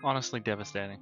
Honestly devastating.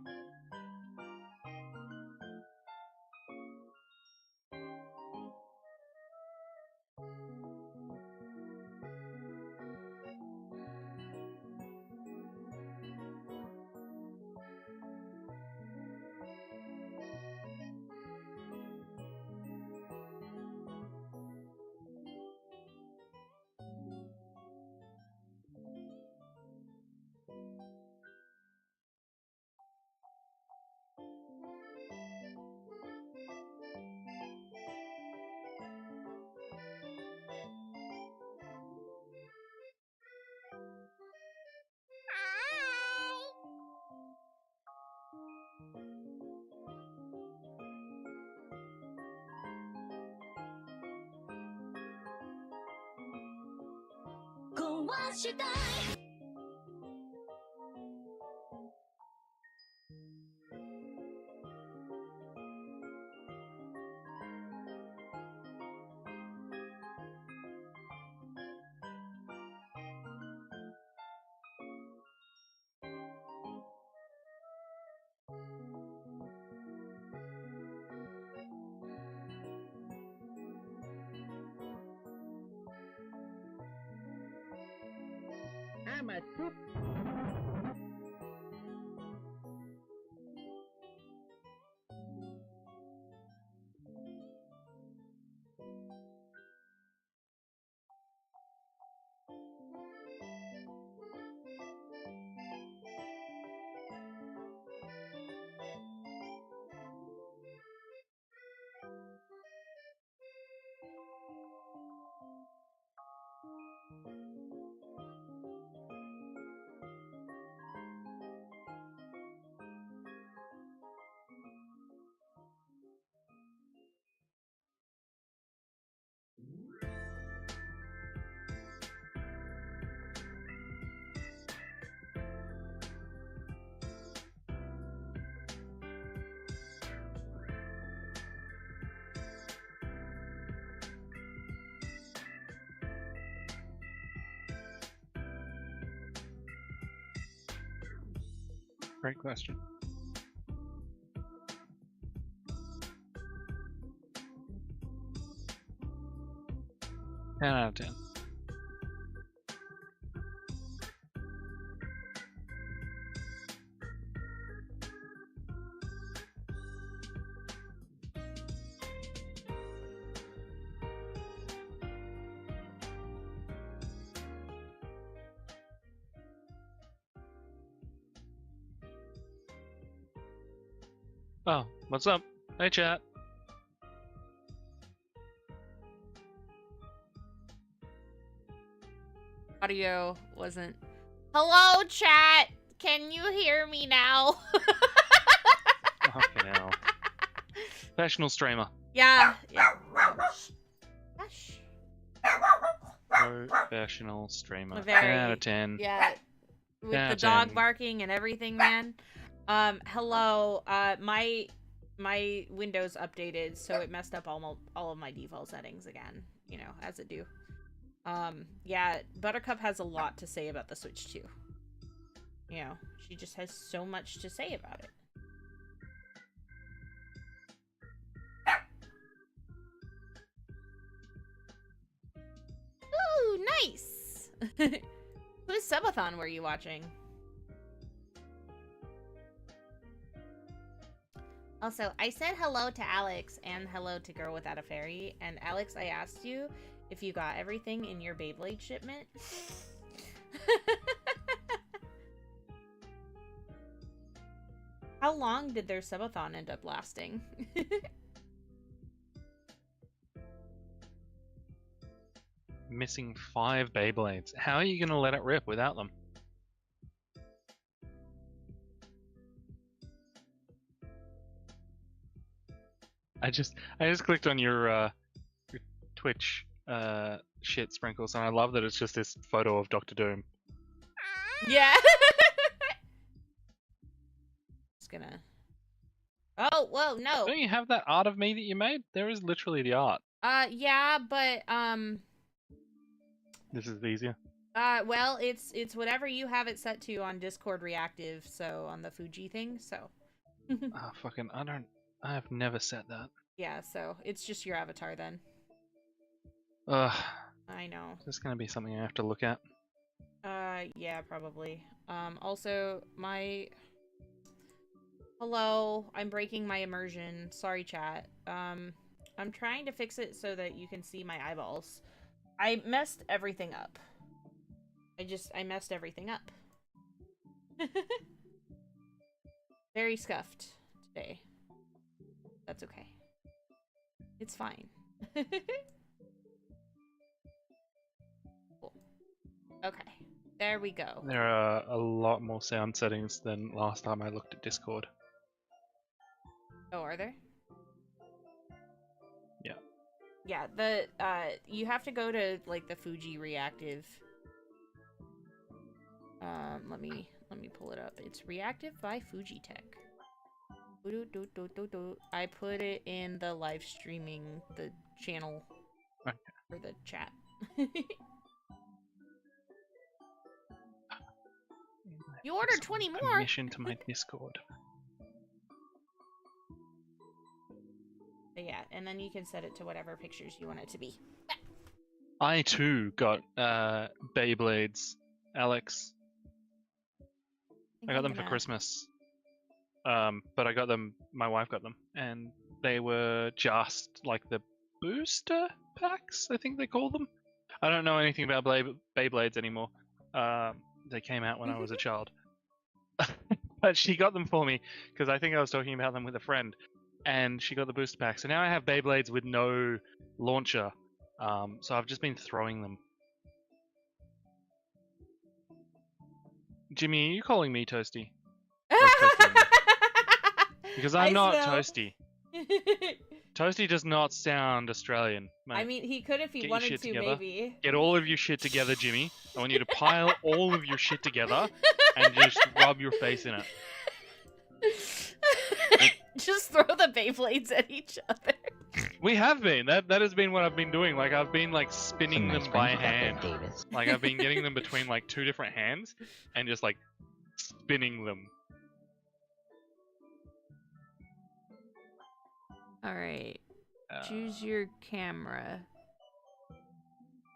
I'm a troop. Great question. 10 out of 10. Oh, what's up? Hey, chat. Audio wasn't. Hello, chat. Can you hear me now? Okay, now. Professional streamer. Yeah. Gosh. Professional streamer. Very, 10 out of 10. Yeah. With 10 out the of dog 10. barking and everything, man. Hello. My Windows updated, so it messed up all of my default settings again. You know, as it do. Yeah, Buttercup has a lot to say about the Switch 2. You know, she just has so much to say about it. Ooh, nice! Whose subathon were you watching? Also, I said hello to Alex and hello to Girl Without a Fairy. And Alex, I asked you if you got everything in your Beyblade shipment. How long did their subathon end up lasting? Missing 5 Beyblades. How are you going to let it rip without them? I just clicked on your Twitch shit sprinkles, and I love that it's just this photo of Doctor Doom. Yeah. Just gonna. Oh, whoa, no. Don't you have that art of me that you made? There is literally the art. Yeah, but This is easier. Well, it's whatever you have it set to on Discord reactive, so on the Fuji thing, so. Ah, fucking, I have never said that. Yeah, so it's just your avatar then. Ugh, I know. is this gonna be something I have to look at? Yeah, probably. Also, hello, I'm breaking my immersion. Sorry, chat. I'm trying to fix it so that you can see my eyeballs. I messed everything up. I messed everything up. Very scuffed today. That's okay. It's fine. Cool. Okay. There we go. There are a lot more sound settings than last time I looked at Discord. Oh, are there? Yeah. Yeah, you have to go to, like, the Fuji reactive. Let me pull it up. It's reactive by Fujitech. I put it in the live streaming, the channel, Okay. for the chat. You ordered 20 more! Permission to my Discord. But yeah, and then you can set it to whatever pictures you want it to be. I too got Beyblades, Alex. I got them for Christmas. But I got them, my wife got them, and they were just like the booster packs, I think they call them. I don't know anything about Beyblades anymore. They came out when I was a child. But she got them for me, because I think I was talking about them with a friend, and she got the booster pack. So now I have Beyblades with no launcher, so I've just been throwing them. Jimmy, are you calling me Toasty? Because I'm not Toasty. Toasty does not sound Australian, mate. I mean, he could if he Get wanted your to, shit together. maybe. Get all of your shit together, Jimmy. I want you to pile all of your shit together and just rub your face in it. Just throw the Beyblades at each other. We have been. That has been what I've been doing. Like, I've been, like, spinning them by hand. Like, I've been getting them between, like, 2 different hands and just, like, spinning them. Alright. Choose your camera.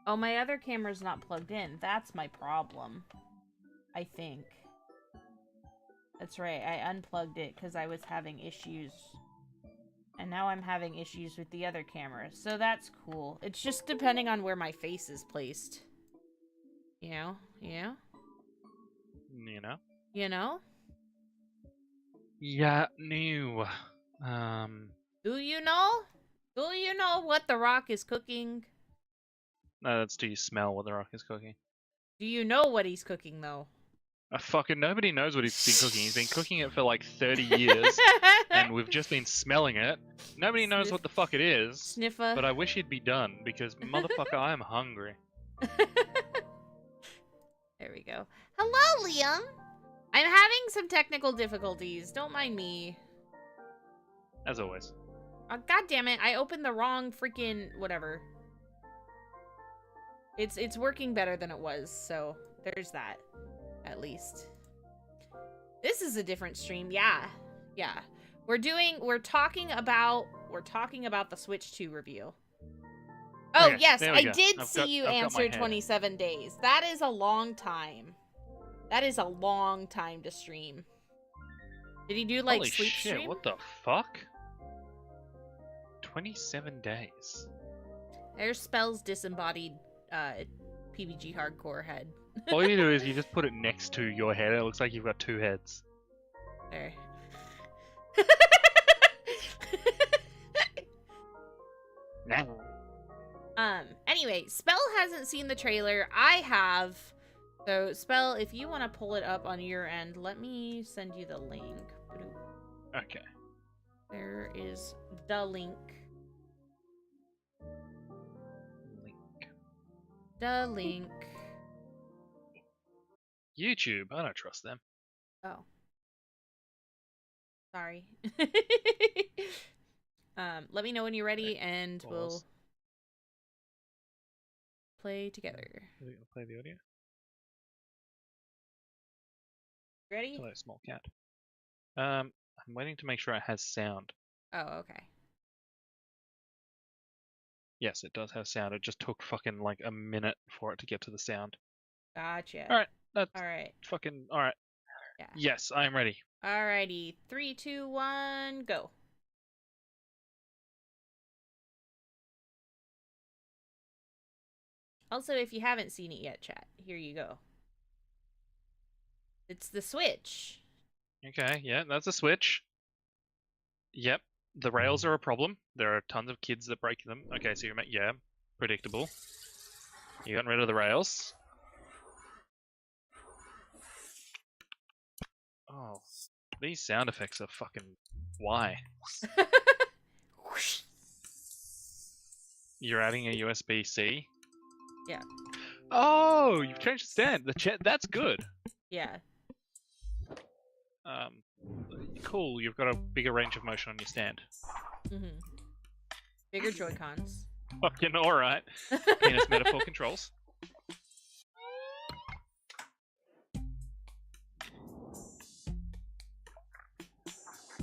Oh, my other camera's not plugged in. That's my problem. I think. That's right. I unplugged it because I was having issues. And now I'm having issues with the other camera. So that's cool. It's just depending on where my face is placed. You know? You know? You know? You know? Yeah, new. Do you know? Do you know what The Rock is cooking? No, that's do you smell what The Rock is cooking? Do you know what he's cooking, though? Fucking nobody knows what he's been cooking. He's been cooking it for like 30 years, and we've just been smelling it. Nobody knows what the fuck it is. Sniffer. But I wish he'd be done, because motherfucker, I am hungry. There we go. Hello, Liam! I'm having some technical difficulties. Don't mind me. As always. God damn it, I opened the wrong freaking whatever. It's working better than it was, so there's that. At least. This is a different stream. Yeah. Yeah. We're talking about the Switch 2 review. Oh, Okay, yes, I go. did see you answer 27 days. That is a long time. That is a long time to stream. Did he do, like, Holy sleep shit, stream? what the fuck? 27 days. There's Spell's disembodied PBG hardcore head. All you do is you just put it next to your head, it looks like you've got 2 heads. There. Anyway, Spell hasn't seen the trailer. I have. So, Spell, if you want to pull it up on your end, let me send you the link. Okay. There is the link. The link. YouTube, I don't trust them. Oh. Sorry. Let me know when you're ready, and we'll play together. Are we gonna play the audio? Ready? Hello, small cat. I'm waiting to make sure it has sound. Oh, okay. Yes, it does have sound. It just took fucking like a minute for it to get to the sound. Gotcha. Alright, that's Alright. fucking alright. Yeah. Yes, I am ready. Alrighty. 3, 2, 1, go. Also, if you haven't seen it yet, chat, here you go. It's the Switch. Okay, yeah, that's a Switch. Yep, the rails are a problem. There are tons of kids that break them. Okay, so yeah, predictable. You got rid of the rails. Oh, these sound effects are fucking... Why? You're adding a USB-C? Yeah. Oh, you've changed the stand. That's good. Yeah. Cool. You've got a bigger range of motion on your stand. Mm-hmm. Bigger Joy-Cons. Fucking alright. Penis metaphor controls.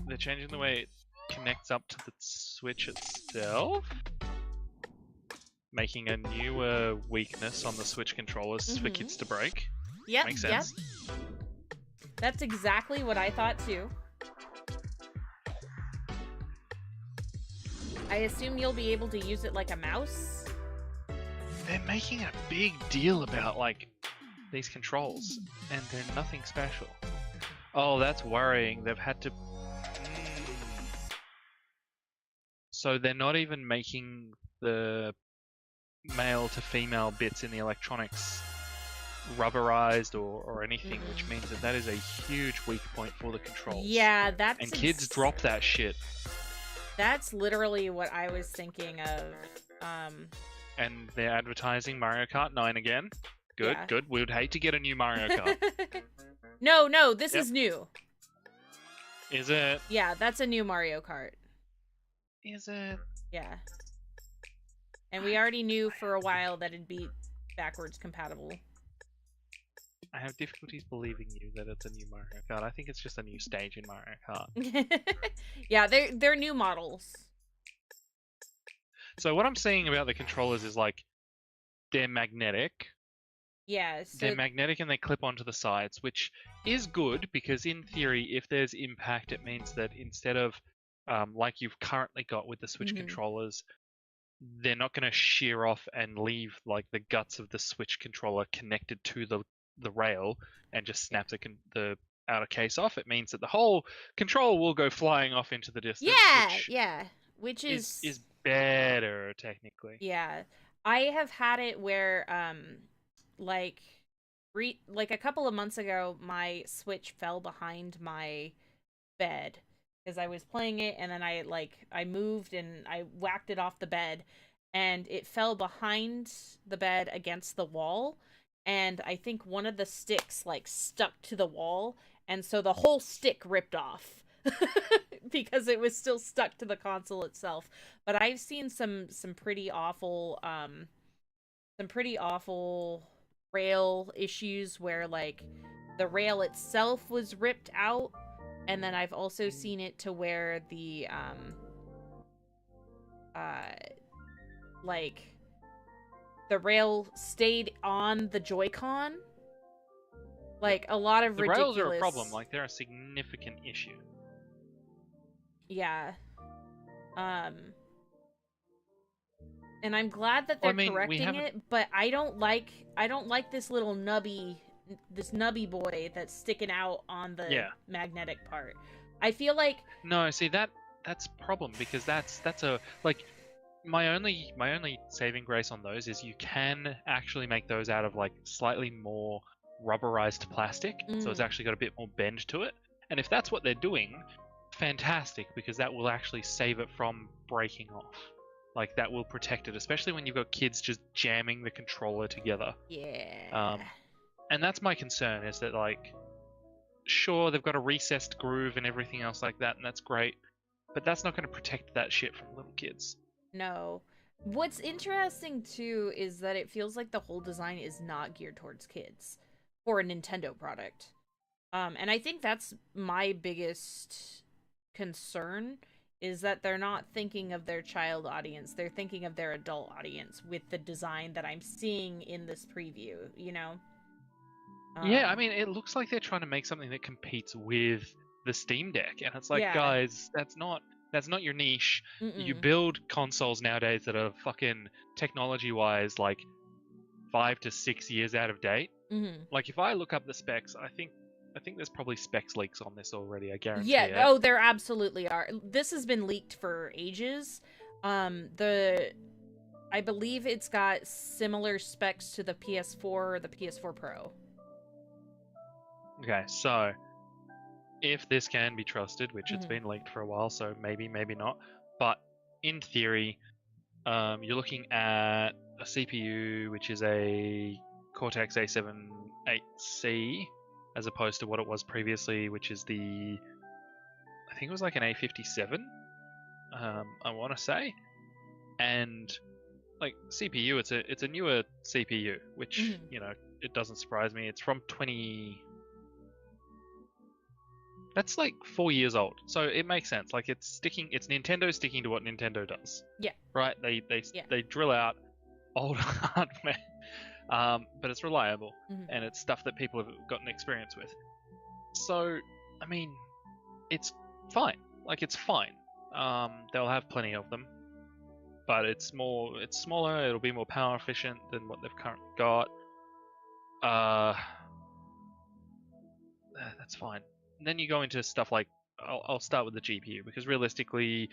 They're changing the way it connects up to the Switch itself, making a newer weakness on the Switch controllers for kids to break. Yep. Makes sense. Yep. That's exactly what I thought too. I assume you'll be able to use it like a mouse. They're making a big deal about like these controls, and they're nothing special. Oh, that's worrying. They've had to. So they're not even making the male to female bits in the electronics rubberized or anything, which means that is a huge weak point for the controls. Yeah, that's... And kids drop that shit. That's literally what I was thinking of. And they're advertising Mario Kart 9 again. Good, Yeah. good. We would hate to get a new Mario Kart. No, this is new. Is it? Yeah, that's a new Mario Kart. Is it? Yeah. And we already knew for a while that it'd be backwards compatible. I have difficulties believing you that it's a new Mario Kart. I think it's just a new stage in Mario Kart. Yeah, they're new models. So what I'm seeing about the controllers is like they're magnetic. Yeah, so... They're magnetic and they clip onto the sides, which is good because in theory, if there's impact, it means that instead of like you've currently got with the Switch controllers, they're not going to shear off and leave like the guts of the Switch controller connected to the rail and just snap the outer case off. It means that the whole control will go flying off into the distance. Which is better technically. Yeah, I have had it where like a couple of months ago, my Switch fell behind my bed because I was playing it, and then I moved and I whacked it off the bed, and it fell behind the bed against the wall, and I think one of the sticks like stuck to the wall, and so the whole stick ripped off because it was still stuck to the console itself. But I've seen some pretty awful rail issues where like the rail itself was ripped out, and then I've also seen it to where the like the rail stayed on the Joy-Con. Like a lot of ridiculous... The rails are a problem. Like they're a significant issue. Yeah. And I'm glad that they're correcting it, but I don't like this little nubby boy that's sticking out on the magnetic part. I feel like... No, see that's a problem because that's a like my only saving grace on those is you can actually make those out of like slightly more rubberized plastic, so it's actually got a bit more bend to it. And if that's what they're doing, fantastic, because that will actually save it from breaking off. Like that will protect it, especially when you've got kids just jamming the controller together. Yeah. And that's my concern, is that like, sure, they've got a recessed groove and everything else like that, and that's great, but that's not going to protect that shit from little kids. No. What's interesting too is that it feels like the whole design is not geared towards kids for a Nintendo product. And I think that's my biggest concern is that they're not thinking of their child audience. They're thinking of their adult audience with the design that I'm seeing in this preview, you know? Yeah, I mean, it looks like they're trying to make something that competes with the Steam Deck, and it's like, Yeah. guys, that's not your niche. You Mm-mm. build consoles nowadays that are fucking technology-wise like 5 to 6 years out of date. Mm-hmm. Like if I look up the specs, I think there's probably specs leaks on this already. I guarantee Yeah, it. oh, there absolutely are. This has been leaked for ages. The I believe it's got similar specs to the PS4 or the PS4 Pro. Okay, so if this can be trusted, which it's Mm-hmm. been leaked for a while, so maybe, maybe not. But in theory, you're looking at a CPU which is a Cortex A7 8C, as opposed to what it was previously, which is I think it was like an A57. I want to say, and like CPU, it's a newer CPU, which Mm-hmm. it doesn't surprise me. It's from 20. That's like 4 years old, so it makes sense. Like it's Nintendo sticking to what Nintendo does. Yeah. Right? They Yeah. they drill out old hardware, but it's reliable Mm-hmm. and it's stuff that people have gotten experience with. So, I mean, it's fine. Like it's fine. They'll have plenty of them, but it's smaller. It'll be more power efficient than what they've currently got. Uh, that's fine. And then you go into stuff like I'll start with the GPU because realistically,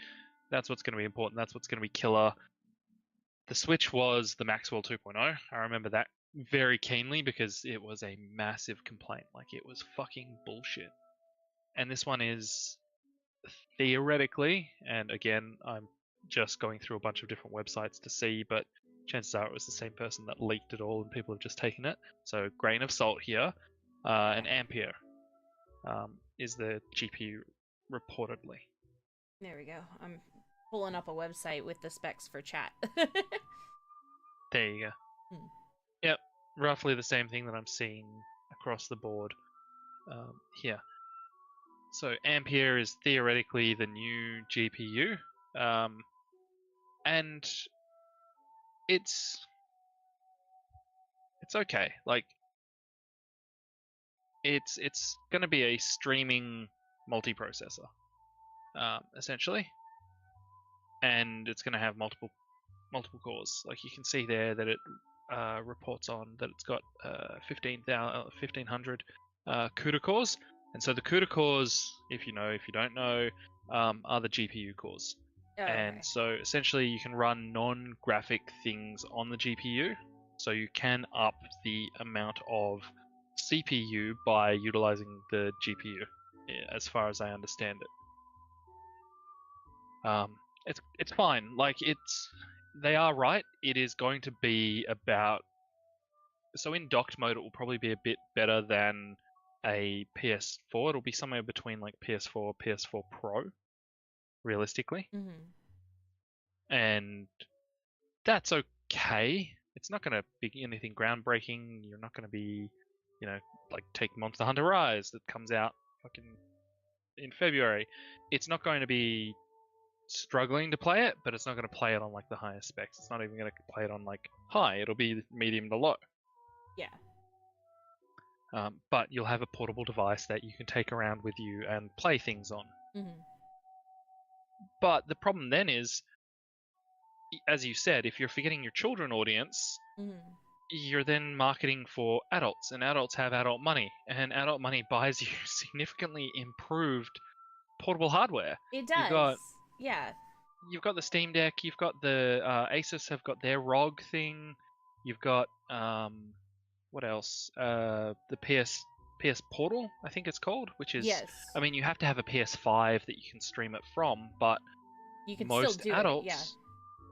that's what's going to be important. That's what's going to be killer. The Switch was the Maxwell 2.0. I remember that very keenly because it was a massive complaint. Like it was fucking bullshit. And this one is theoretically, and again, I'm just going through a bunch of different websites to see, but chances are it was the same person that leaked it all and people have just taken it. So, grain of salt here. An Ampere is the GPU reportedly. There we go. I'm pulling up a website with the specs for chat. There you go. Hmm. Yep, roughly the same thing that I'm seeing across the board here. So Ampere is theoretically the new GPU, and it's okay. Like it's going to be a streaming multiprocessor, essentially, and it's going to have multiple cores. Like you can see there that it reports on that it's got 1500 CUDA cores, and so the CUDA cores, if you don't know, are the GPU cores. Oh, And okay. so essentially you can run non-graphic things on the GPU, so you can up the amount of CPU by utilizing the GPU, as far as I understand it. It's fine. Like they are right. It is going to be about, so in docked mode it will probably be a bit better than a PS4. It'll be somewhere between like PS4, PS4 Pro, realistically, Mm-hmm. and that's okay. It's not going to be anything groundbreaking. You're not going to be, like take Monster Hunter Rise that comes out fucking in February. It's not going to be struggling to play it, but it's not going to play it on like the highest specs. It's not even going to play it on like high. It'll be medium to low. Yeah. But you'll have a portable device that you can take around with you and play things on. Mm-hmm. But the problem then is, as you said, if you're forgetting your children audience, Mm-hmm. you're then marketing for adults, and adults have adult money, and adult money buys you significantly improved portable hardware. It You've does. got Yeah. the Steam Deck, you've got the Asus have got their ROG thing, you've got what else? The PS Portal, I think it's called, which is, Yes. I mean, you have to have a PS5 that you can stream it from, but You can still most do adults, it. Yeah.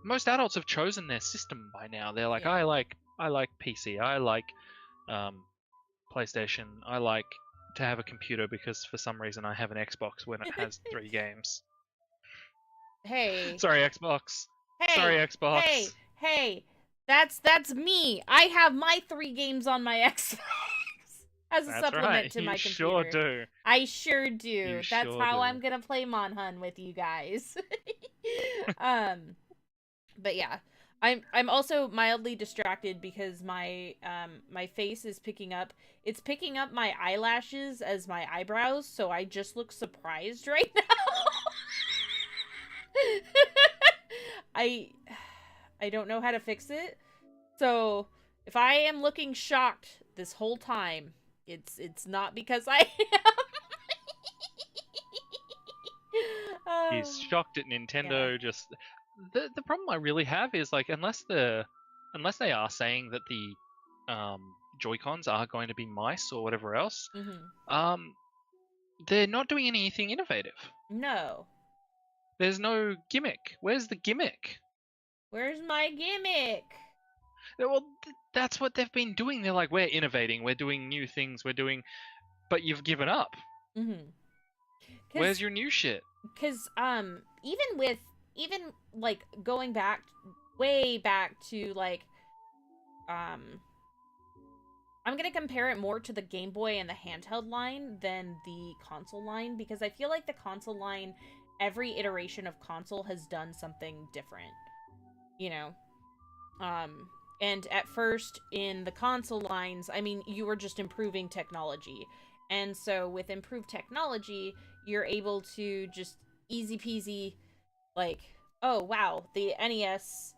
most adults have chosen their system by now. They're like, Yeah. I like PC, I like PlayStation, I like to have a computer because for some reason I have an Xbox when it has 3 games. Hey. Sorry, Xbox. Hey. Sorry, Xbox. Hey. That's me. I have my 3 games on my Xbox. as a That's supplement right. to You my sure computer. do. I sure do. You That's sure how do. I'm gonna play Monhun with you guys. um, but yeah, I'm also mildly distracted because my face is picking up. It's picking up my eyelashes as my eyebrows, so I just look surprised right now. I I don't know how to fix it. So, if I am looking shocked this whole time, it's not because I am. He's shocked at Yeah. Nintendo. Just the problem I really have is like unless they are saying that the Joy Cons are going to be mice or whatever else, Mhm. um, they're not doing anything innovative. No. There's no gimmick. Where's the gimmick? Where's my gimmick? Well, that's what they've been doing. They're like, we're innovating, we're doing new things, we're doing, but you've given up. Mhm. Where's your new shit? Cuz even like going back way back to like um I'm going to compare it more to the Game Boy and the handheld line than the console line because I feel like the console line every iteration of console has done something different. You know. And at first in the console lines, I mean, you were just improving technology. And so with improved technology, you're able to just easy peasy like, oh wow, the NES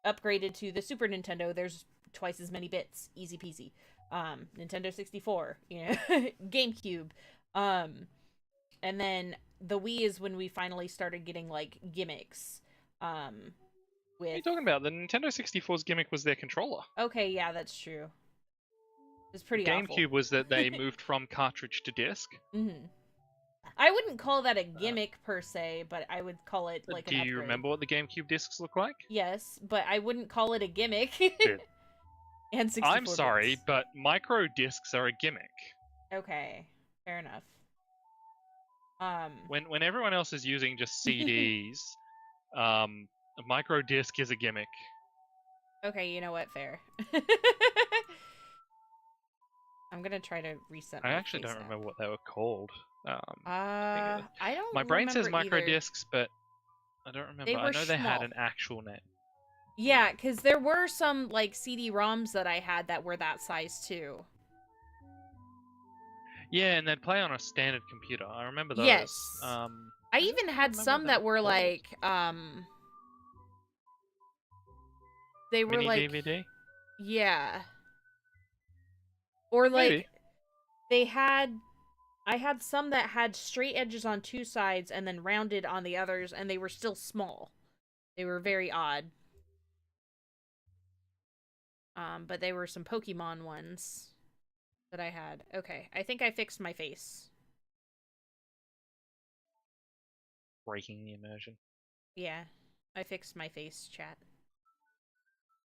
upgraded to the Super Nintendo, there's twice as many bits, easy peasy. Nintendo 64, you know, GameCube. Um, and then the Wii is when we finally started getting like gimmicks. What are With you talking about? The Nintendo 64's gimmick was their controller. Okay, yeah, that's true. It's The pretty awful. GameCube was that they moved from cartridge to disc. Mm-hmm. I wouldn't call that a gimmick per se, but I would call it like Do an you upgrade. remember what the GameCube discs look like? Yes, but I wouldn't call it a gimmick. Dude, And 64 I'm sorry, bits. but micro discs are a gimmick. Okay, fair enough. When everyone else is using just CDs, a micro disc is a gimmick. Okay, you know what? Fair. I'm gonna try to reset I my actually face don't app. remember what they were called. I don't My brain says remember micro either. discs, but I don't remember. They I were know they had small. an actual name. Yeah, because there were some like CD-ROMs that I had that were that size too. Yeah, and they'd play on a standard computer. I remember those. Yes. I don't even had remember what some they that were called. like they were Mini like DVD? yeah. Or like Maybe. they had I had some that had straight edges on two sides and then rounded on the others and they were still small. They were very odd. But they were some Pokemon ones that I had. Okay, I think I fixed my face. Breaking the immersion. Yeah, I fixed my face, chat.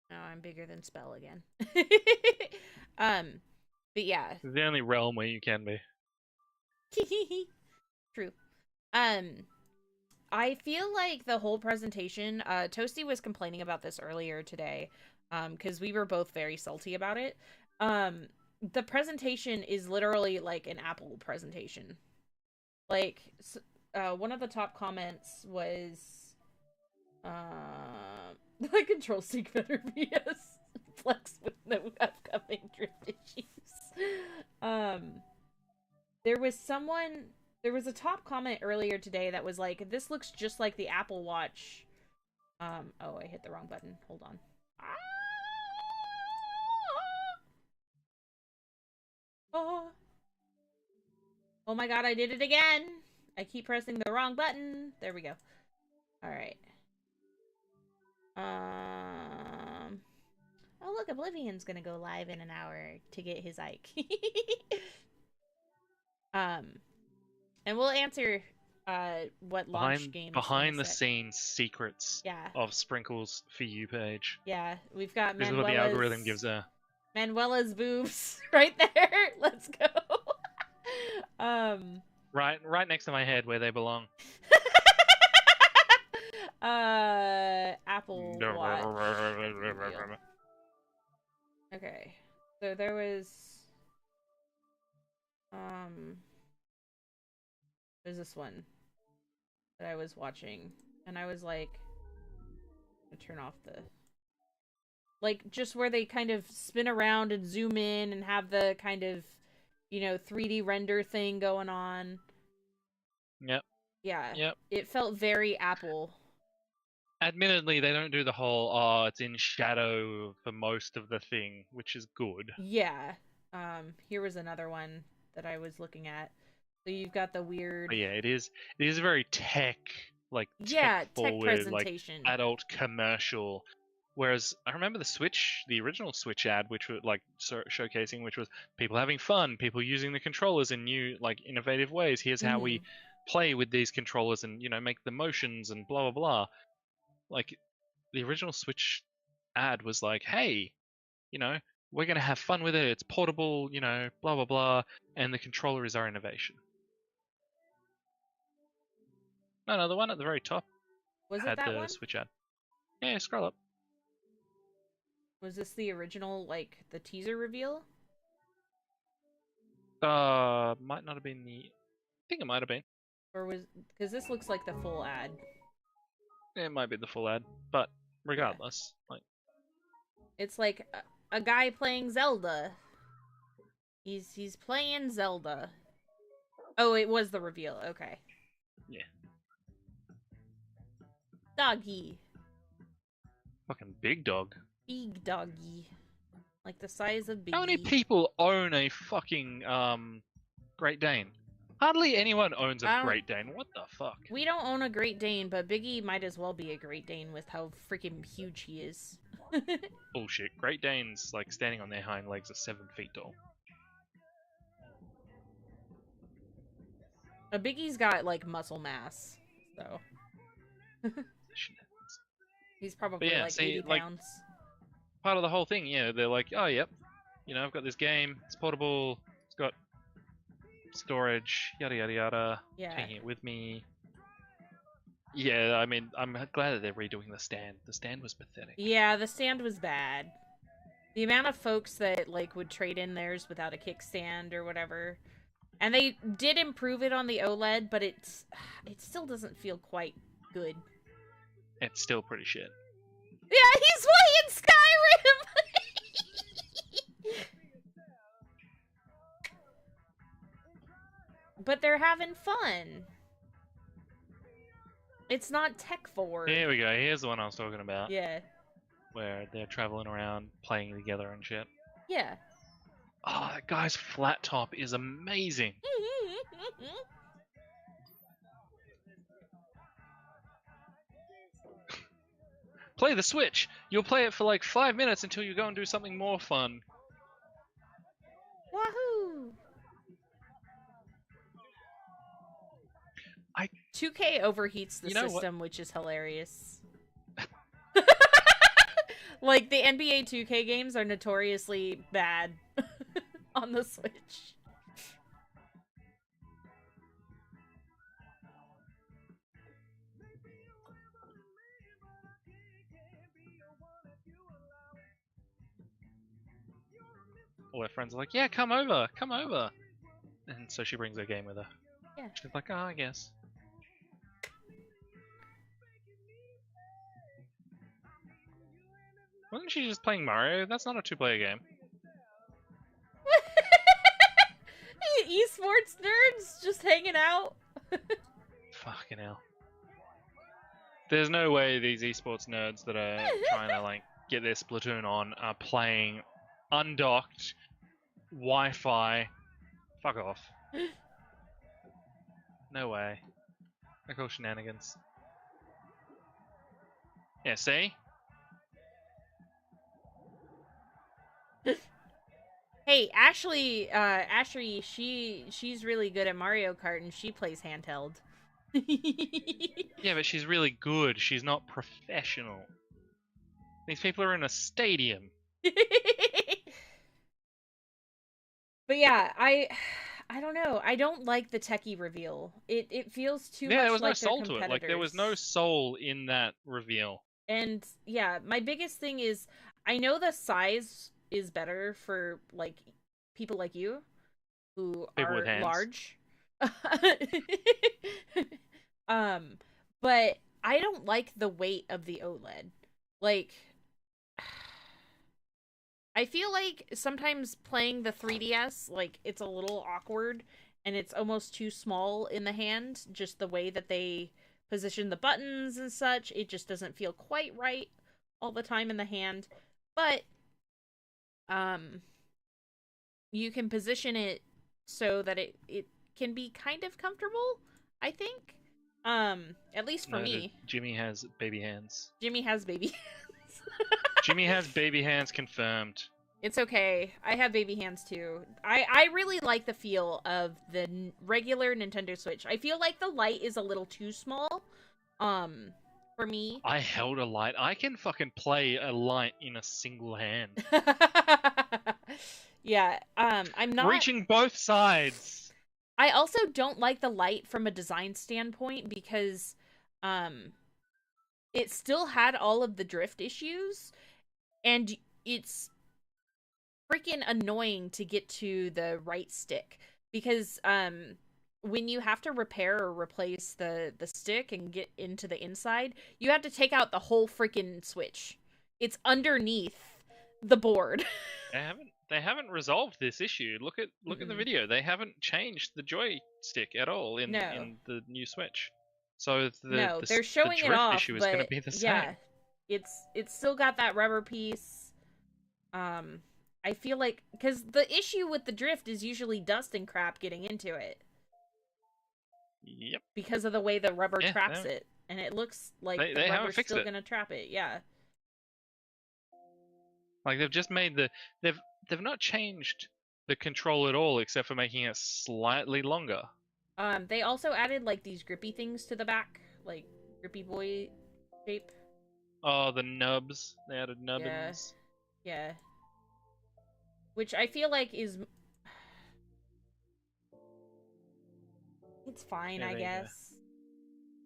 Now I'm bigger than Spell again. But yeah. It's the only realm where you can be. True. Um, I feel like the whole presentation, Toasty was complaining about this earlier today, because we were both very salty about it. The presentation is literally like an Apple presentation. Like, one of the top comments was, the control stick better be a flex with no upcoming drift issues. There was someone, there was a top comment earlier today that was like, this looks just like the Apple Watch. Oh, I hit the wrong button. Hold on. Oh my god, I did it again! I keep pressing the wrong button. There we go. Alright. Oh look, Oblivion's gonna go live in an hour to get his Ike. And we'll answer what launch games behind the scenes secrets yeah. of Sprinkles For You page. Yeah, we've got This is what the algorithm gives her. Manuela's boobs right there. Let's go. Right next to my head where they belong. Apple Watch. Okay. So there was There's this one that I was watching, and I was like, turn off the like just where they kind of spin around and zoom in and have the kind of 3D render thing going on. Yep. Yeah. Yep. It felt very Apple. Admittedly, they don't do the whole, oh, it's in shadow for most of the thing, which is good. Yeah. Here was another one that I was looking at. So you've got the weird. But yeah, it is a very tech Tech forward, like presentation. adult commercial. Whereas I remember the original Switch ad, which was like showcasing, which was people having fun, people using the controllers in new, like innovative ways. Here's how we play with these controllers and make the motions and blah blah blah. Like the original Switch ad was like, hey, we're gonna have fun with it. It's portable, blah blah blah, and the controller is our innovation. No, the one at the very top Was it had that the one? Switch ad. Yeah, scroll up. Was this the original, like, the teaser reveal? Might not have been the. I think it might have been. Or was. Because this looks like the full ad. It might be the full ad, but regardless, like. It's like a guy playing Zelda. He's playing Zelda. Oh, it was the reveal. Okay. Yeah. Doggy. Fucking big dog. Big doggy. Like the size of Biggie. How many people own a fucking Great Dane? Hardly anyone owns a Great Dane. What the fuck? We don't own a Great Dane, but Biggie might as well be a Great Dane with how freaking huge he is. Bullshit. Great Danes, like, standing on their hind legs are 7 feet tall. A Biggie's got, like, muscle mass, so. He's probably, yeah, like, 80 pounds. Part of the whole thing, yeah, they're like, oh, yep, I've got this game, it's portable, it's got storage, yada yada yada, taking it with me. Yeah, I mean, I'm glad that they're redoing the stand. The stand was pathetic. Yeah, the stand was bad. The amount of folks that, like, would trade in theirs without a kickstand or whatever. And they did improve it on the OLED, but it still doesn't feel quite good. It's still pretty shit. Yeah, he's playing Skyrim! But they're having fun. It's not tech forward. Here we go. Here's the one I was talking about. Yeah. Where they're traveling around, playing together and shit. Yeah. Oh, that guy's flat top is amazing. Play the Switch. You'll play it for like 5 minutes until you go and do something more fun. Wahoo! 2K overheats the system, which is hilarious. Like, the NBA 2K games are notoriously bad on the Switch. All her friends are like, yeah, come over. And so she brings her game with her. Yeah. She's like, oh, I guess. Wasn't she just playing Mario? That's not a 2-player game. Esports nerds just hanging out. Fucking hell. There's no way these esports nerds that are trying to like get their Splatoon on are playing undocked Wi-Fi. Fuck off. No way. I call shenanigans. Yeah, see? Hey, Ashley, she's really good at Mario Kart and she plays handheld. Yeah, but she's really good. She's not professional. These people are in a stadium. But yeah, I don't know. I don't like the techie reveal. It feels too much there was like no soul to it. Like, there was no soul in that reveal. And yeah, my biggest thing is I know the size is better for like people like you, who People with are hands. large. um, but I don't like the weight of the OLED. Like, I feel like sometimes playing the 3DS, like, it's a little awkward and it's almost too small in the hand, just the way that they position the buttons and such. It just doesn't feel quite right all the time in the hand. But um you can position it so that it can be kind of comfortable, I think. At least for Noted. me. Jimmy has baby hands. Jimmy has baby hands. Jimmy has baby hands confirmed. It's okay. I have baby hands too. I really like the feel of the regular Nintendo Switch. I feel like the light is a little too small. For me. I held a light. I can fucking play a light in a single hand. Yeah. I'm not reaching both sides. I also don't like the light from a design standpoint because um it still had all of the drift issues and it's freaking annoying to get to the right stick because when you have to repair or replace the stick and get into the inside, you have to take out the whole freaking Switch. It's underneath the board. They haven't resolved this issue. Look at the video. They haven't changed the joystick at all in the new Switch. So they're showing the it drift off, issue is but going to be the same. yeah, it's still got that rubber piece. I feel like because the issue with the drift is usually dust and crap getting into it. Yep. Because of the way the rubber traps it, and it looks like the rubber's still gonna trap it. Yeah. Like they've just made they've not changed the control at all except for making it slightly longer. They also added like these grippy things to the back, like grippy boy shape. Oh, the nubs. They added nubbins. Yeah. Which I feel like is it's fine, I guess.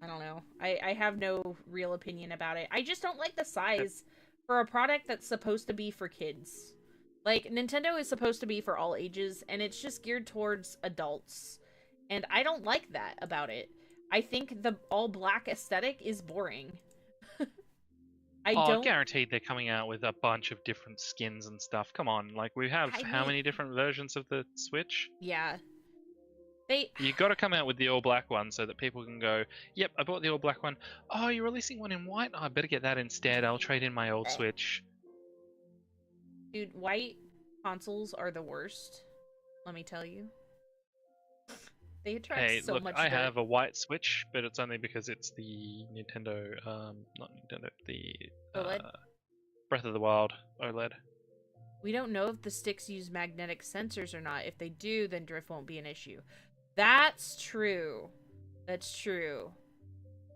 I don't know. I have no real opinion about it. I just don't like the size for a product that's supposed to be for kids. Like, Nintendo is supposed to be for all ages, and it's just geared towards adults. And I don't like that about it. I think the all-black aesthetic is boring. Guaranteed they're coming out with a bunch of different skins and stuff. Come on, like, we have how many different versions of the Switch? Yeah. You got to come out with the all-black one so that people can go, yep, I bought the all-black one. Oh, you're releasing one in white? Oh, I better get that instead. I'll trade in my old Switch. Dude, white consoles are the worst. Let me tell you. They attract so much. I have a white Switch, but it's only because it's the Nintendo, not Nintendo, the OLED? Breath of the Wild OLED. We don't know if the sticks use magnetic sensors or not. If they do, then drift won't be an issue. That's true. That's true.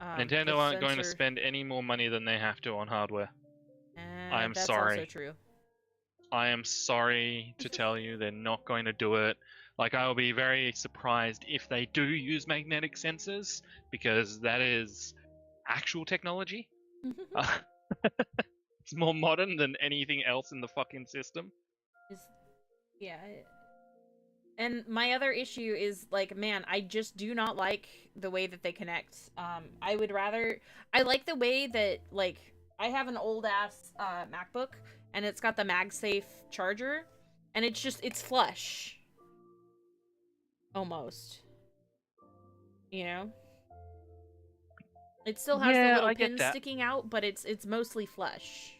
Nintendo aren't going to spend any more money than they have to on hardware. I am sorry. That's also true. I am sorry to tell you they're not going to do it. Like, I will be very surprised if they do use magnetic sensors, because that is actual technology. It's more modern than anything else in the fucking system. Yeah. And my other issue is, like, man, I just do not like the way that they connect. I would rather... I like the way that, like, I have an old-ass MacBook, and it's got the MagSafe charger, and it's just, it's flush. Almost. You know? It still has the little pins sticking out, but it's mostly flush.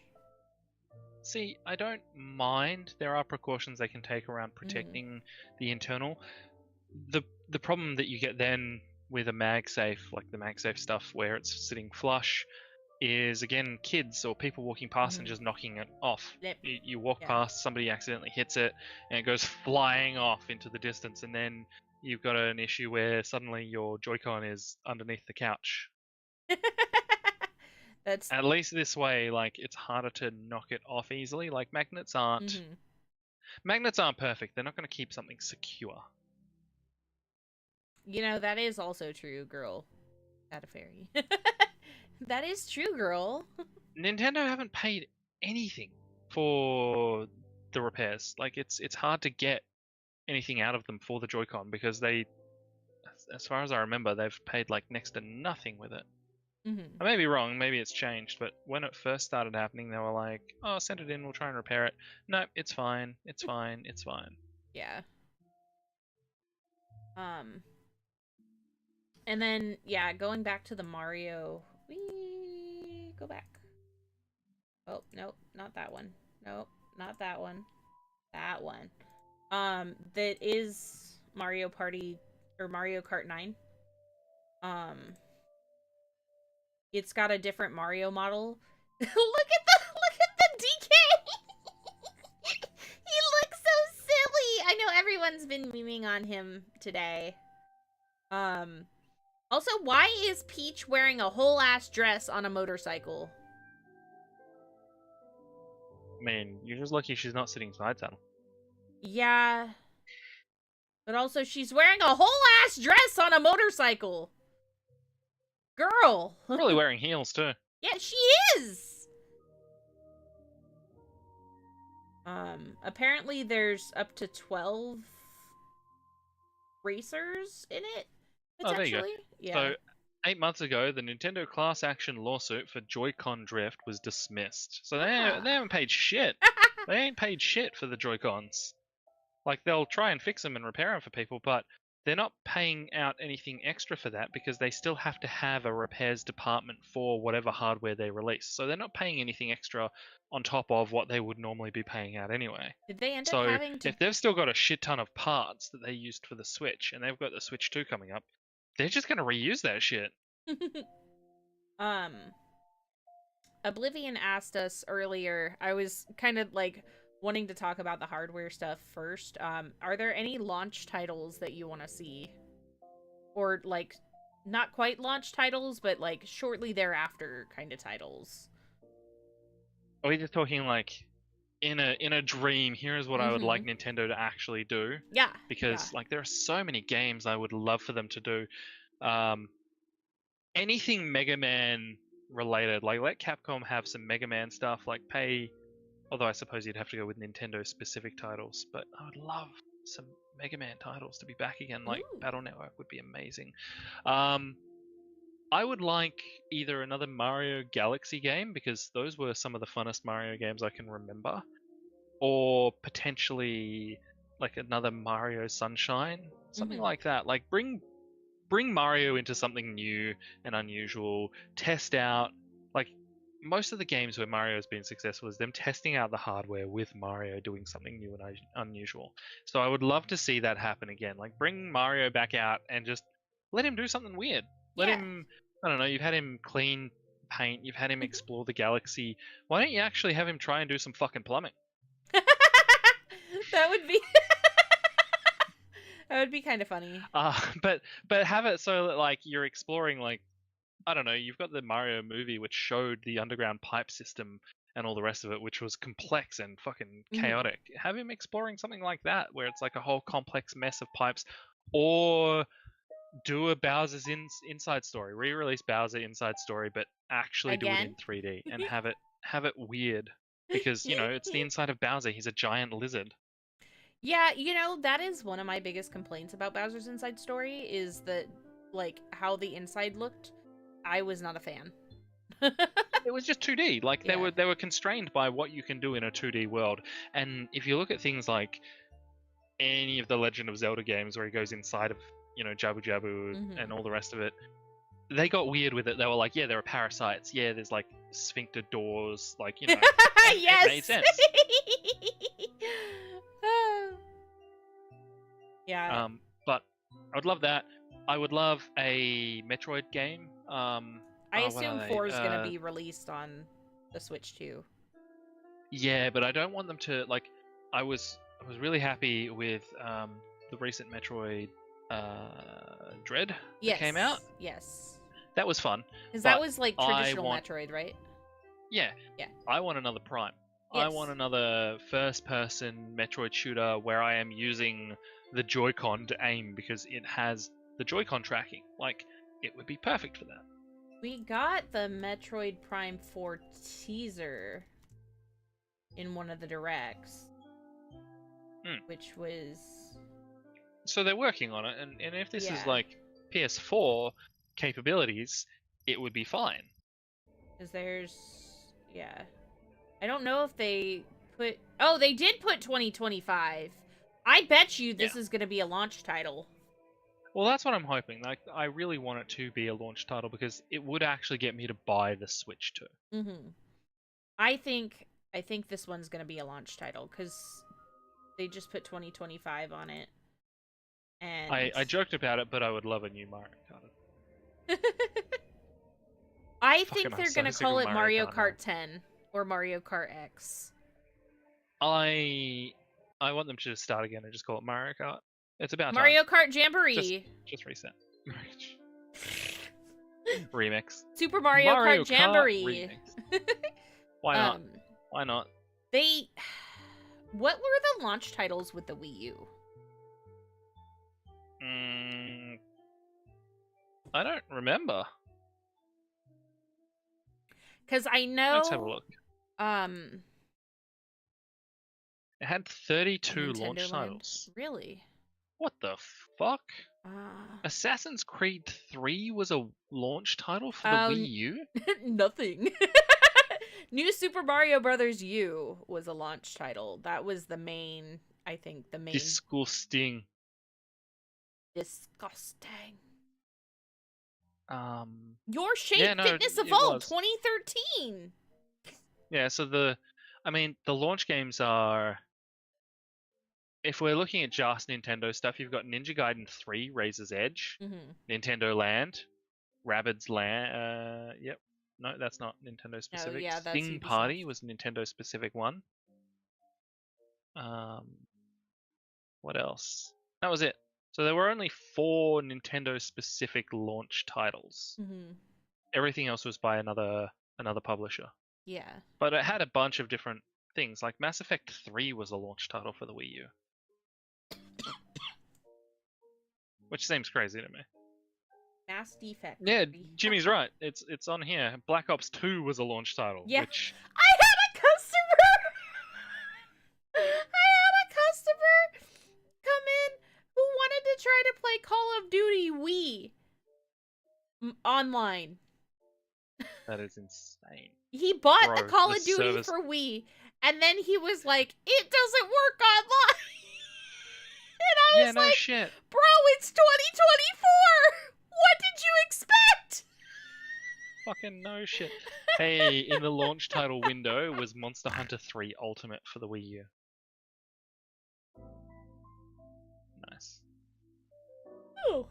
See, I don't mind. There are precautions they can take around protecting the internal. The problem that you get then with a MagSafe, like the MagSafe stuff where it's sitting flush, is again kids or people walking past and just knocking it off. Yep. You walk past, somebody accidentally hits it, and it goes flying off into the distance, and then you've got an issue where suddenly your Joy-Con is underneath the couch. That's at least this way, like, it's harder to knock it off easily. Like, magnets aren't perfect. They're not going to keep something secure. You know, that is also true, girl. At a fairy. That is true, girl. Nintendo haven't paid anything for the repairs. Like, it's hard to get anything out of them for the Joy-Con because they, as far as I remember, they've paid like next to nothing with it. Mm-hmm. I may be wrong, maybe it's changed, but when it first started happening, they were like, "Oh, send it in, we'll try and repair it." No, it's fine, it's fine, it's fine. Yeah. And then yeah, going back to the Mario, we go back. Oh, nope, not that one. Nope, not that one. That one. That is Mario Party or Mario Kart 9. Um, it's got a different Mario model. Look at the DK. He looks so silly. I know everyone's been memeing on him today. Also, why is Peach wearing a whole ass dress on a motorcycle? I mean, you're just lucky she's not sitting side saddle. Yeah. But also, she's wearing a whole ass dress on a motorcycle. Girl. Really wearing heels too. Yeah, she is. Apparently there's up to 12 racers in it, potentially. Oh, there you go. Yeah. So, 8 months ago, the Nintendo class action lawsuit for Joy-Con drift was dismissed. So they haven't paid shit. They ain't paid shit for the Joy-Cons. Like, they'll try and fix them and repair them for people, but they're not paying out anything extra for that because they still have to have a repairs department for whatever hardware they release. So they're not paying anything extra on top of what they would normally be paying out anyway. Did they end up So having to... if they've still got a shit ton of parts that they used for the Switch, and they've got the Switch 2 coming up, they're just going to reuse that shit. Oblivion asked us earlier, I was kind of like wanting to talk about the hardware stuff first. Are there any launch titles that you want to see? Or like not quite launch titles, but like shortly thereafter kind of titles? Are we just talking like in a dream, here's what I would like Nintendo to actually do? Yeah. Because like there are so many games I would love for them to do. Anything Mega Man related, like let Capcom have some Mega Man stuff, like pay, although I suppose you'd have to go with Nintendo specific titles, but I would love some Mega Man titles to be back again, like Ooh. Battle Network would be amazing. I would like either another Mario Galaxy game, because those were some of the funnest Mario games I can remember, or potentially like another Mario Sunshine, something like that. Like bring Mario into something new and unusual, test out, like most of the games where Mario has been successful is them testing out the hardware with Mario doing something new and unusual. So I would love to see that happen again. Like bring Mario back out and just let him do something weird. Let him, I don't know, you've had him clean paint, you've had him explore the galaxy. Why don't you actually have him try and do some fucking plumbing? That would be that would be kind of funny. But have it so that like you're exploring, like, I don't know, you've got the Mario movie which showed the underground pipe system and all the rest of it, which was complex and fucking chaotic. Have him exploring something like that where it's like a whole complex mess of pipes, or do a Bowser's Inside Story, re-release Bowser Inside Story, but actually do it in 3D and have it weird, because you know it's the inside of Bowser. He's a giant lizard. Yeah, you know, that is one of my biggest complaints about Bowser's Inside Story, is that, like, how the inside looked. I was not a fan. It was just 2D. Like they were constrained by what you can do in a 2D world. And if you look at things like any of the Legend of Zelda games where he goes inside of, you know, Jabu Jabu and all the rest of it, they got weird with it. They were like, yeah, there are parasites. Yeah, there's like sphincter doors. Like, you know, yes! It made sense. Yeah. But I would love that. I would love a Metroid game. I assume 4 is going to be released on the Switch too. Yeah, but I don't want them to, like, I was really happy with the recent Metroid Dread that came out. Yes. That was fun. Because that was like traditional Metroid, right? Yeah. Yeah. I want another Prime. Yes. I want another first-person Metroid shooter where I am using the Joy-Con to aim, because it has the Joy-Con tracking. Like, it would be perfect for that. We got the Metroid Prime 4 teaser in one of the directs, which was So they're working on it, and if this is Yeah. like PS4 capabilities, it would be fine. Because yeah. I don't know if they put. Oh, they did put 2025. I bet you this is going to be a launch title. Well, that's what I'm hoping. Like, I really want it to be a launch title because it would actually get me to buy the Switch too. Mm-hmm. I think this one's going to be a launch title because they just put 2025 on it. And I joked about it, but I would love a new Mario Kart. I Fucking, think I'm they're so going to sick of call it Mario Kart Kart 10 or Mario Kart X. I want them to just start again and just call it Mario Kart. It's about Mario time. Kart Jamboree. Just reset. Remix. Super Mario Kart Jamboree. Remix. Why not? Why not? What were the launch titles with the Wii U? I don't remember. Because I know. Let's have a look. It had 32 Nintendo launch Land? titles. Really? What the fuck? Assassin's Creed 3 was a launch title for the Wii U? Nothing. New Super Mario Brothers U was a launch title. That was the main, I think, the main. Disgusting. Your Shape Fitness Evolved 2013. Yeah, so the launch games are, if we're looking at just Nintendo stuff, you've got Ninja Gaiden 3, Razor's Edge, Nintendo Land, Rabbids Land, yep. No, that's not Nintendo specific. Yeah, that's Sting Ubisoft. Party was a Nintendo specific one. What else? That was it. So there were only 4 Nintendo specific launch titles. Everything else was by another publisher. Yeah. But it had a bunch of different things. Like Mass Effect 3 was a launch title for the Wii U. Which seems crazy to me. Mass Defect. Yeah, Jimmy's right. It's on here. Black Ops 2 was a launch title. Yeah. Which... I had a customer come in who wanted to try to play Call of Duty Wii online. That is insane. He bought the Call of Duty for Wii, and then he was like, "It doesn't work online." And I was like, shit. "Bro, it's 2024. What did you expect?" Fucking no shit. Hey, in the launch title window was Monster Hunter 3 Ultimate for the Wii U. Nice. Oh.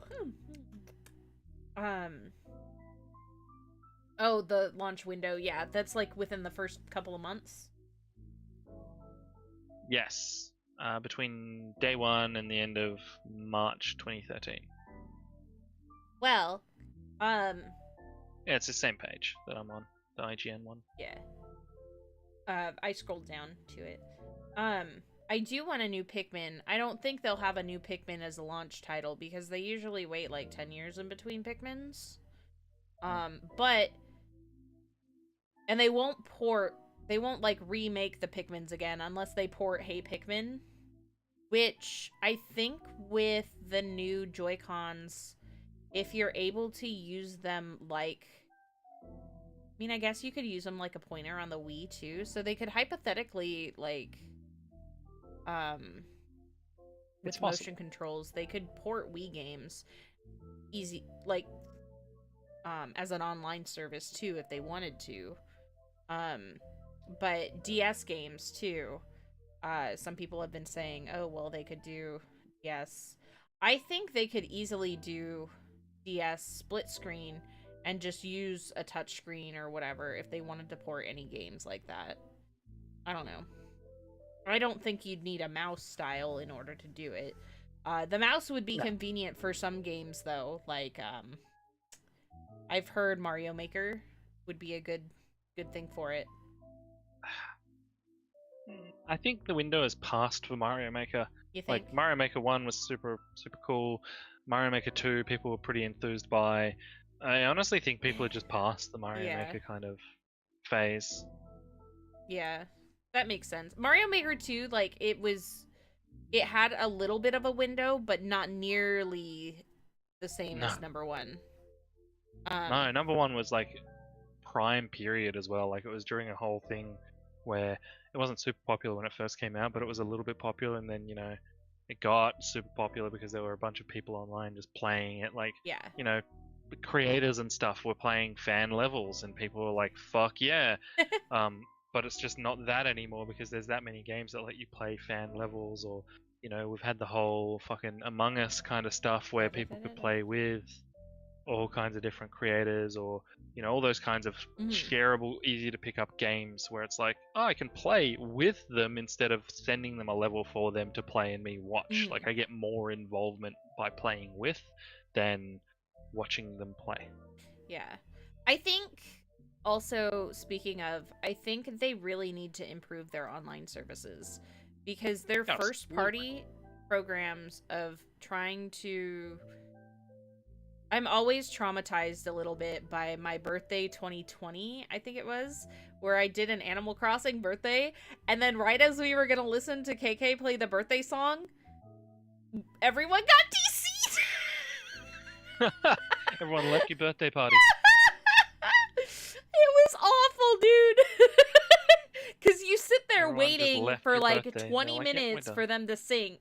Oh, the launch window, yeah, that's like within the first couple of months. Yes, between day 1 and the end of March 2013. Well, yeah, it's the same page that I'm on, the IGN one. Yeah. I scrolled down to it. I do want a new Pikmin. I don't think they'll have a new Pikmin as a launch title because they usually wait like 10 years in between Pikmins. But and they won't like remake the Pikmins again unless they port Hey Pikmin, which I think with the new Joy-Cons, if you're able to use them like, I mean, I guess you could use them like a pointer on the Wii too, so they could hypothetically like with motion controls, they could port Wii games easy, like as an online service too if they wanted to. But DS games too. Some people have been saying, oh well, they could do DS. I think they could easily do DS split screen and just use a touch screen or whatever if they wanted to port any games like that. I don't know. I don't think you'd need a mouse style in order to do it. The mouse would be convenient for some games though, like I've heard Mario Maker would be a good thing for it. I think the window has passed for Mario Maker. You think? Like Mario Maker 1 was super cool. Mario Maker 2 people were pretty enthused by. I honestly think people are just past the Mario Maker kind of phase. Yeah. That makes sense. Mario Maker 2, like, it was it had a little bit of a window, but not nearly the same No, as number one. no, number one was like prime period as well. Like it was during a whole thing where it wasn't super popular when it first came out, but it was a little bit popular, and then it got super popular because there were a bunch of people online just playing it. Like Yeah. creators and stuff were playing fan levels, and people were like, "Fuck yeah!" um, but it's just not that anymore because there's that many games that let you play fan levels, or we've had the whole fucking Among Us kind of stuff where people could play with all kinds of different creators, or all those kinds of shareable, easy to pick up games where it's like, oh, I can play with them instead of sending them a level for them to play and me watch. Like I get more involvement by playing with than watching them play. Yeah. I think also, speaking of, I think they really need to improve their online services because their first party programs of trying to. I'm always traumatized a little bit by my birthday 2020, I think it was, where I did an Animal Crossing birthday, and then right as we were gonna listen to KK play the birthday song, everyone got DC'd! Everyone left your birthday party. It was awful, dude! Because you sit there Everyone waiting for like birthday. 20 like, minutes yep, for them to sync,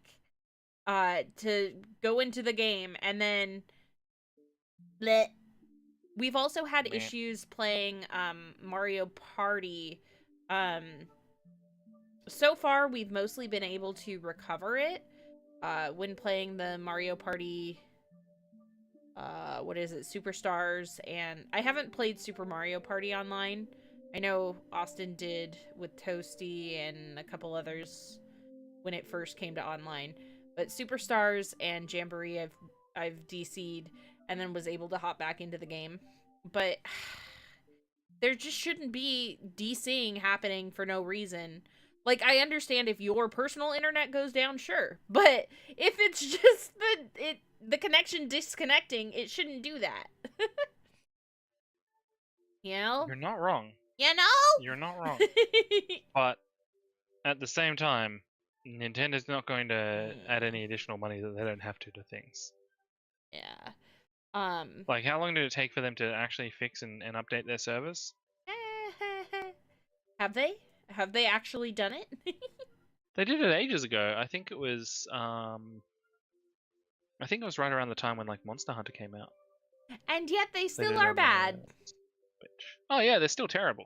to go into the game, and then bleh. We've also had issues playing Mario Party. So far, we've mostly been able to recover it when playing the Mario Party. What is it? Superstars, and I haven't played Super Mario Party online. I know Austin did with Toasty and a couple others when it first came to online. But Superstars and Jamboree, I've DC'd and then was able to hop back into the game. But there just shouldn't be DCing happening for no reason. Like, I understand if your personal internet goes down, sure. But if it's just the connection disconnecting, it shouldn't do that. You know? You're not wrong. You know? You're not wrong. But at the same time, Nintendo's not going to add any additional money that they don't have to things. Yeah. Like, how long did it take for them to actually fix and update their servers? Have they? Have they actually done it? They did it ages ago. I think it was right around the time when like Monster Hunter came out. And yet they still are bad. Oh yeah, they're still terrible.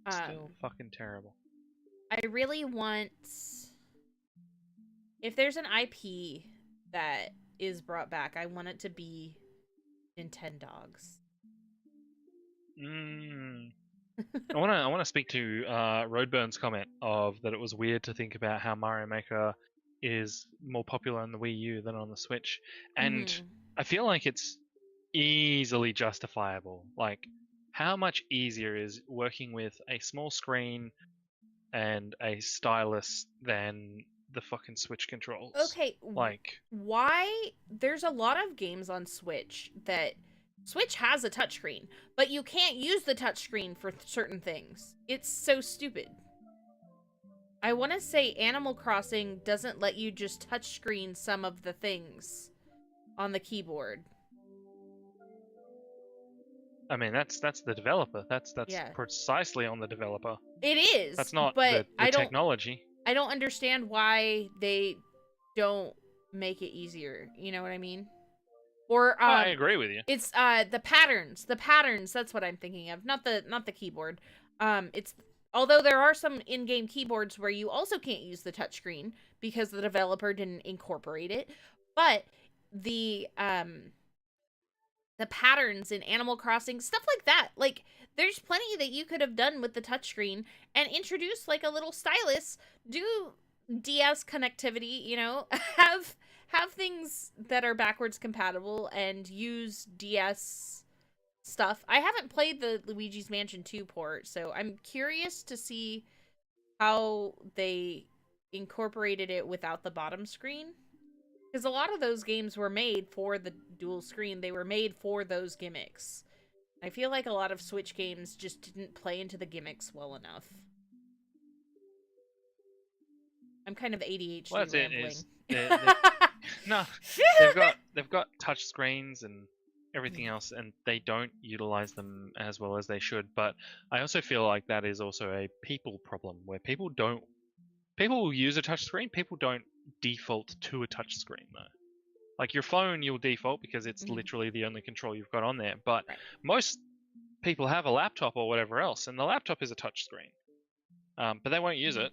Still fucking terrible. I really want, if there's an IP that is brought back, I want it to be Nintendogs. I want to speak to Roadburn's comment of that it was weird to think about how Mario Maker is more popular on the Wii U than on the Switch, and I feel like it's easily justifiable. Like, how much easier is working with a small screen and a stylus than the fucking Switch controls? Okay, like, why? There's a lot of games on Switch that Switch has a touchscreen, but you can't use the touchscreen for certain things. It's so stupid. I want to say Animal Crossing doesn't let you just touchscreen some of the things on the keyboard. I mean, that's the developer. That's precisely on the developer. It is. That's not but the technology. I don't understand why they don't make it easier. You know what I mean? Or I agree with you. It's the patterns. The patterns, that's what I'm thinking of. Not the keyboard. It's, although there are some in-game keyboards where you also can't use the touchscreen because the developer didn't incorporate it. But the patterns in Animal Crossing, stuff like that. Like, there's plenty that you could have done with the touchscreen and introduce like a little stylus, do DS connectivity, you know, have things that are backwards compatible and use DS stuff. I haven't played the Luigi's Mansion 2 port, so I'm curious to see how they incorporated it without the bottom screen. Because a lot of those games were made for the dual screen. They were made for those gimmicks. I feel like a lot of Switch games just didn't play into the gimmicks well enough. I'm kind of ADHD Well, that's it. rambling. Is no, they've got touch screens and everything else, and they don't utilize them as well as they should. But I also feel like that is also a people problem, where people will use a touch screen. People don't default to a touch screen though. Like your phone, you'll default because it's literally the only control you've got on there. But most people have a laptop or whatever else, and the laptop is a touch screen. But they won't use it.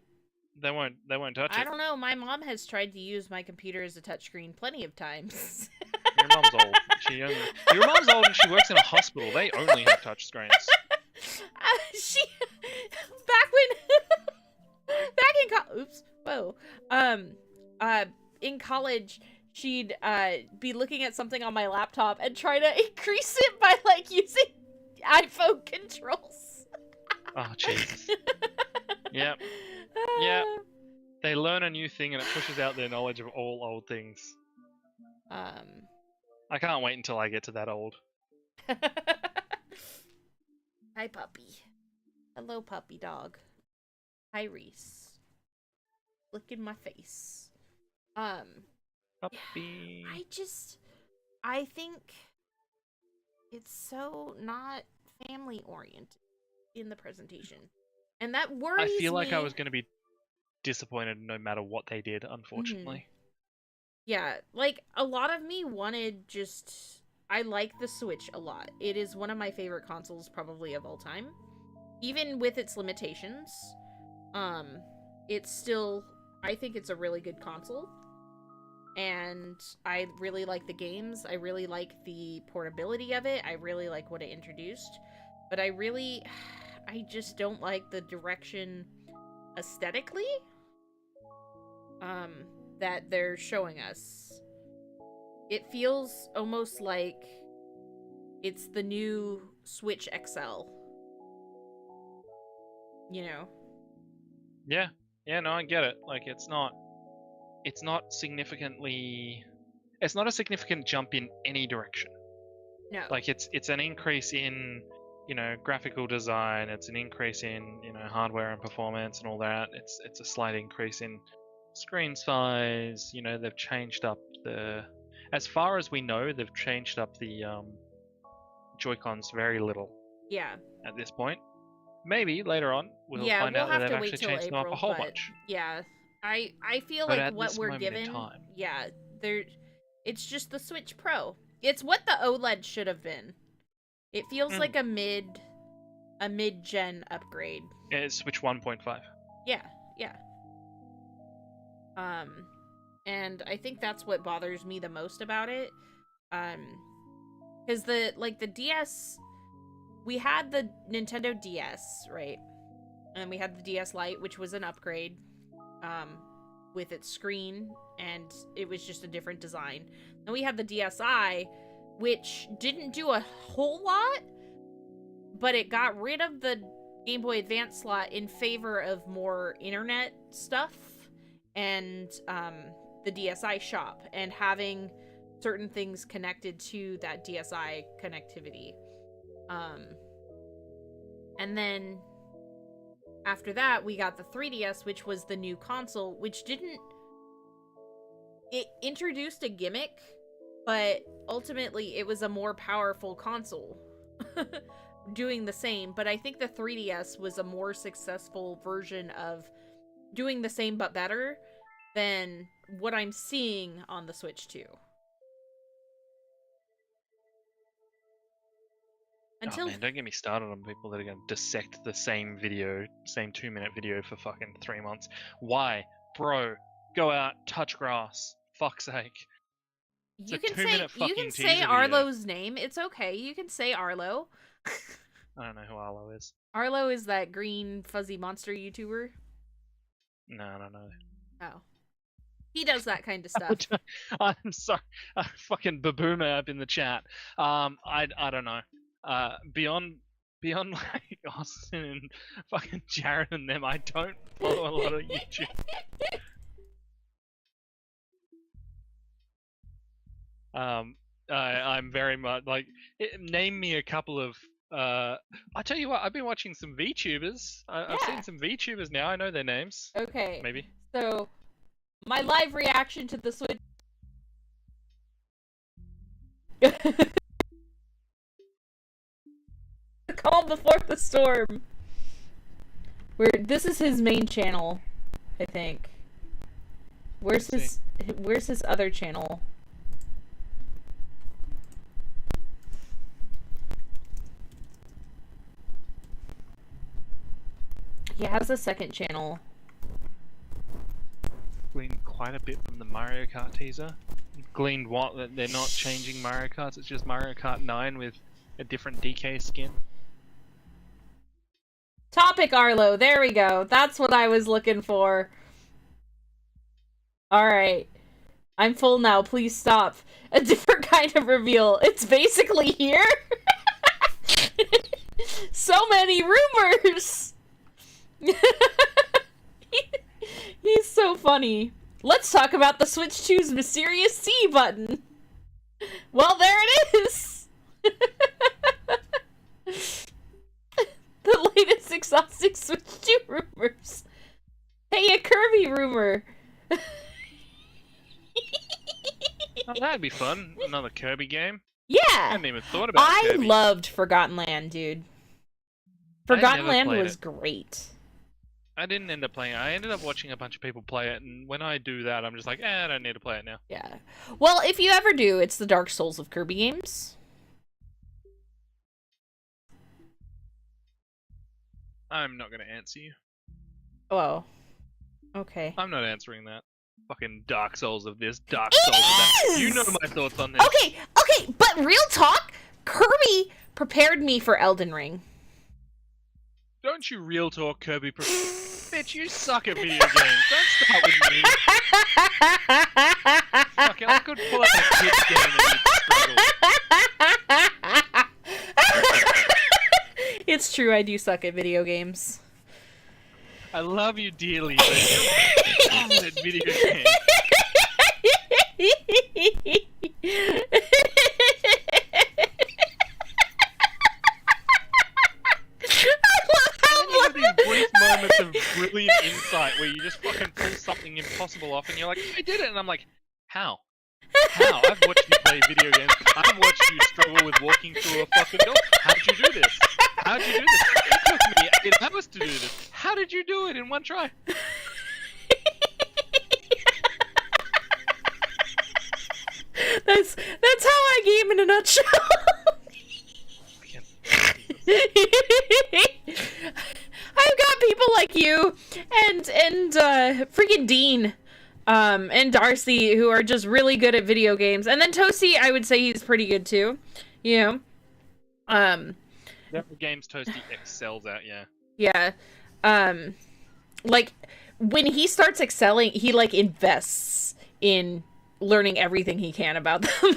They won't touch it. I don't know. My mom has tried to use my computer as a touchscreen plenty of times. Your mom's old. Your mom's old and she works in a hospital. They only have touch screens. She back when back in oops whoa in college she'd be looking at something on my laptop and try to increase it by like using iPhone controls. Oh Jesus. Yep. Yeah, they learn a new thing and it pushes out their knowledge of all old things. I can't wait until I get to that old. Hi, puppy. Hello, puppy dog. Hi, Reese. Look in my face. Puppy. I think it's so not family oriented in the presentation. And that worries me. I feel like I was going to be disappointed no matter what they did, unfortunately. Yeah, like, a lot of me wanted I like the Switch a lot. It is one of my favorite consoles probably of all time. Even with its limitations, it's still, I think it's a really good console. And I really like the games. I really like the portability of it. I really like what it introduced. But I just don't like the direction aesthetically that they're showing us. It feels almost like it's the new Switch XL. You know? Yeah, no, I get it. Like, it's not a significant jump in any direction. No. Like, it's an increase in, graphical design, it's an increase in, hardware and performance and all that. It's a slight increase in screen size. They've changed up as far as we know, they've changed up the Joy-Cons very little. Yeah. At this point. Maybe later on we'll find out that they've actually changed them up a whole bunch. Yeah. I feel but like what we're given, it's just the Switch Pro. It's what the OLED should have been. It feels like a mid-gen upgrade. It's Switch 1.5. Yeah. And I think that's what bothers me the most about it. Because the DS, we had the Nintendo DS, right? And we had the DS Lite, which was an upgrade, with its screen, and it was just a different design. Then we had the DSi, which didn't do a whole lot, but it got rid of the Game Boy Advance slot in favor of more internet stuff, and the DSi shop, and having certain things connected to that DSi connectivity. And then after that, we got the 3DS, which was the new console, which it introduced a gimmick, but ultimately it was a more powerful console doing the same. But I think the 3DS was a more successful version of doing the same but better than what I'm seeing on the Switch 2. Oh man, don't get me started on people that are going to dissect the same 2-minute video for fucking 3 months. Why? Bro, go out, touch grass. Fuck's sake. You can say Arlo's name. It's okay. You can say Arlo. I don't know who Arlo is. Arlo is that green fuzzy monster YouTuber. No, I don't know. Oh. He does that kind of stuff. I'm sorry. Fucking Babooma up in the chat. I don't know. Beyond like Austin and fucking Jared and them, I don't follow a lot of YouTube. I'm very much like, name me a couple of. I tell you what, I've been watching some VTubers. I've seen some VTubers now. I know their names. Okay. Maybe. So My live reaction to the Switch. The calm before the storm. This is his main channel, I think. Where's his other channel? He has a second channel. Gleaned quite a bit from the Mario Kart teaser. Gleaned what? That they're not changing Mario Karts, it's just Mario Kart 9 with a different DK skin. Topic Arlo, there we go. That's what I was looking for. Alright. I'm full now, please stop. A different kind of reveal. It's basically here? So many rumors! He's so funny. Let's talk about the Switch 2's mysterious C button. Well, there it is! The latest exhausting Switch 2 rumors. Hey, a Kirby rumor. Oh, that'd be fun. Another Kirby game. Yeah! I hadn't even thought about Kirby. I loved Forgotten Land, dude. Forgotten Land was great. I didn't end up playing it. I ended up watching a bunch of people play it, and when I do that, I'm just like, I don't need to play it now. Yeah. Well, if you ever do, it's the Dark Souls of Kirby games. I'm not going to answer you. Oh. Okay. I'm not answering that. Fucking Dark Souls of this, Dark Souls of that. You know my thoughts on this. Okay, but real talk, Kirby prepared me for Elden Ring. Don't you real talk, Kirby? Bitch, you suck at video games. Don't start with me. Fuck it, I could pull up a kid's game and you'd struggle. It's true, I do suck at video games. I love you dearly, but you're bad at video games. These brief moments of brilliant insight where you just fucking pull something impossible off and you're like, I did it, and I'm like, how? How? I've watched you play video games. I've watched you struggle with walking through a fucking door. How'd you do this? How'd you do this? It took me 8 hours to do this. How did you do it in one try? That's how I game in a nutshell. I've got people like you and freaking Dean and Darcy who are just really good at video games. And then Toasty, I would say he's pretty good too. You know? The games Toasty excels at, yeah. Yeah. Like, when he starts excelling, he, like, invests in learning everything he can about them.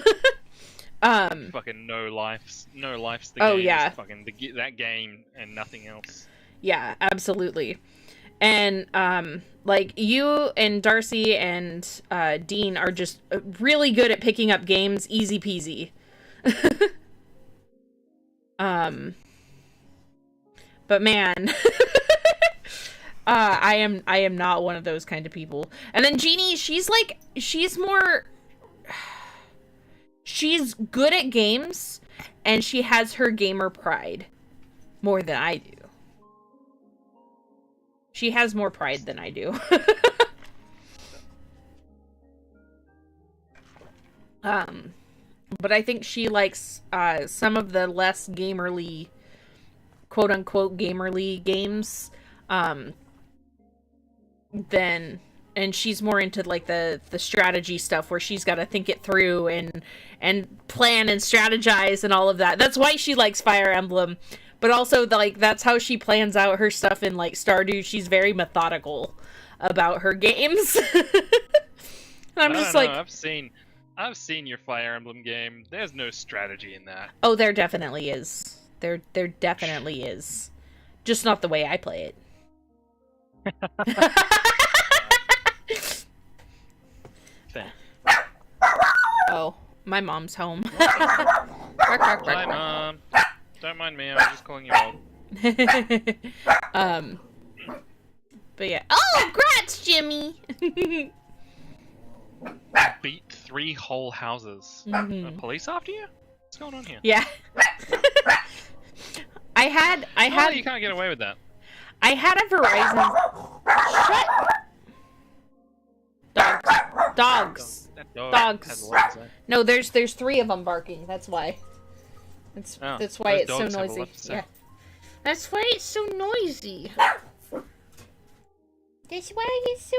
Fucking no life's the oh, game. yeah. It's fucking that game and nothing else. Yeah, absolutely. And, like, you and Darcy and Dean are just really good at picking up games, easy peasy. But man, I am not one of those kind of people. And then Jeannie, she's good at games, and she has her gamer pride more than I do. She has more pride than I do. But I think she likes some of the less gamerly, quote-unquote gamerly games, and she's more into like the strategy stuff where she's got to think it through and plan and strategize and all of that. That's why she likes Fire Emblem, but also like that's how she plans out her stuff in like Stardew. She's very methodical about her games. And I'm just like, I've seen your Fire Emblem game. There's no strategy in that. Oh, there definitely is. There definitely is. Just not the way I play it. Fair. Oh, my mom's home. Bark, bark, bark, Hi, bark. Mom. Don't mind me, I was just calling you old. But yeah. Oh, grats, Jimmy! beat 3 whole houses. Police after you? What's going on here? Yeah. I had. You can't get away with that. I had a Verizon. Shut. Dogs. That dog Dogs. has a lot to say. No, there's 3 of them barking. That's why. That's why it's so noisy. Yeah. That's why it's so noisy. That's why it's so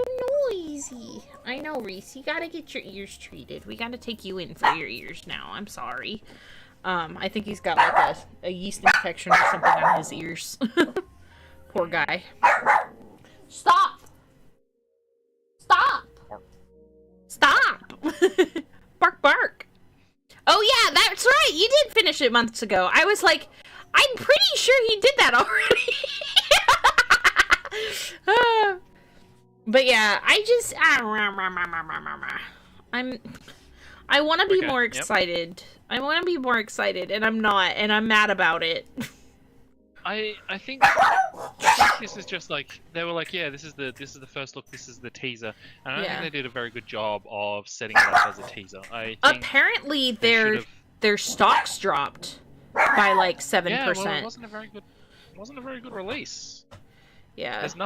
noisy. I know, Reese. You gotta get your ears treated. We gotta take you in for your ears now. I'm sorry. I think he's got like a yeast infection or something on his ears. Poor guy. Stop! Stop! Stop! Bark, bark. Oh yeah, that's right. You did finish it months ago. I was like, I'm pretty sure he did that already. But yeah, I want to be more excited. Yep. I want to be more excited, and I'm not, and I'm mad about it. I think this is just like they were like, yeah, this is the first look, this is the teaser, and I don't think they did a very good job of setting it up as a teaser. I think apparently their stocks dropped by like 7%. Yeah, well, it wasn't a very good release. Yeah. There's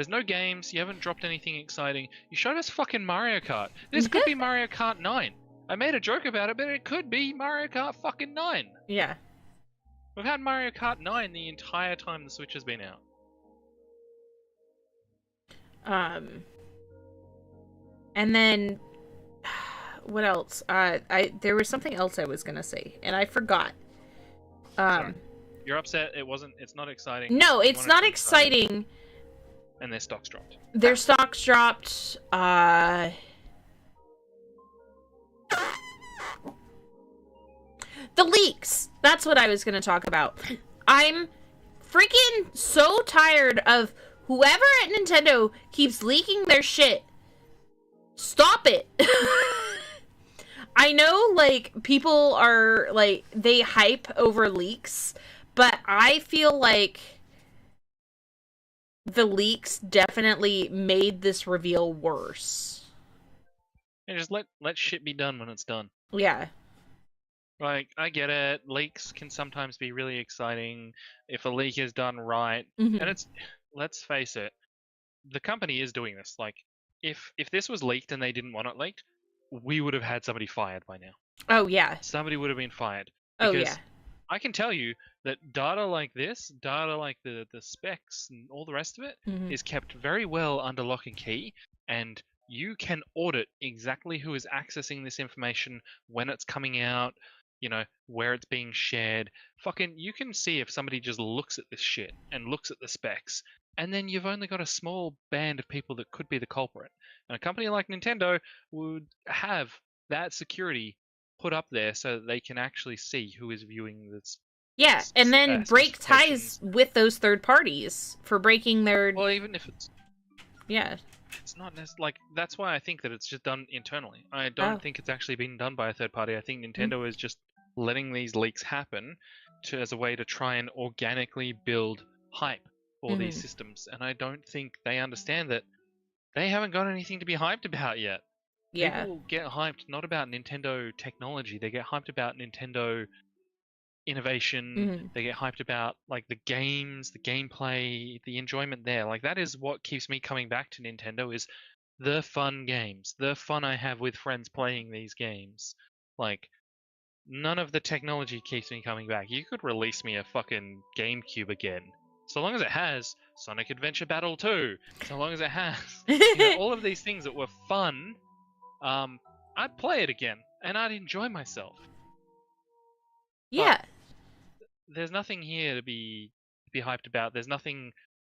no games, you haven't dropped anything exciting. You showed us fucking Mario Kart. This could be Mario Kart 9. I made a joke about it, but it could be Mario Kart fucking 9. Yeah. We've had Mario Kart 9 the entire time the Switch has been out. And then what else? There was something else I was gonna say, and I forgot. Sorry. You're upset. It's not exciting. No, it's not exciting. And their stocks dropped. Their stocks dropped. The leaks. That's what I was gonna talk about. I'm freaking so tired of whoever at Nintendo keeps leaking their shit. Stop it. I know, like, people are, like, they hype over leaks, but I feel like the leaks definitely made this reveal worse. And just let shit be done when it's done. Yeah. Like, I get it. Leaks can sometimes be really exciting if a leak is done right. Mm-hmm. And let's face it, the company is doing this. Like, if this was leaked and they didn't want it leaked, we would have had somebody fired by now. Oh, yeah. Somebody would have been fired. Oh, yeah. I can tell you that data like this, data like the specs and all the rest of it, is kept very well under lock and key, and you can audit exactly who is accessing this information, when it's coming out, you know, where it's being shared. Fucking, you can see if somebody just looks at this shit and looks at the specs, and then you've only got a small band of people that could be the culprit. And a company like Nintendo would have that security put up there so that they can actually see who is viewing this. Yeah, and then break ties with those third parties for breaking their... Well, even if it's... Yeah. It's not like, that's why I think that it's just done internally. I don't think it's actually been done by a third party. I think Nintendo is just letting these leaks happen as a way to try and organically build hype for these systems. And I don't think they understand that they haven't got anything to be hyped about yet. Yeah. People get hyped not about Nintendo technology. They get hyped about Nintendo innovation. They get hyped about, like, the games, the gameplay, the enjoyment there. Like, that is what keeps me coming back to Nintendo, is the fun games, the fun I have with friends playing these games. Like, none of the technology keeps me coming back. You could release me a fucking GameCube again, so long as it has Sonic Adventure Battle 2, so long as it has all of these things that were fun, I'd play it again and I'd enjoy myself. Yeah. But there's nothing here to be hyped about. There's nothing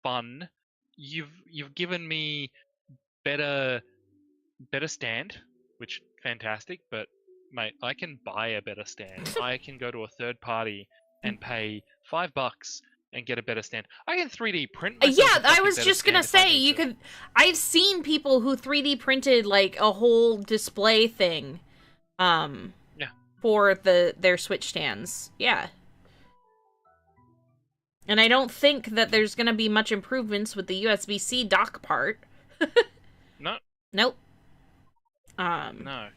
fun. You've given me better stand, which fantastic, but mate, I can buy a better stand. I can go to a third party and pay $5 and get a better stand. I can 3D print myself. Yeah, I was just gonna say, you could... I've seen people who 3D printed, like, a whole display thing. For their Switch stands. Yeah. And I don't think that there's gonna be much improvements with the USB-C dock part. No. Nope. No.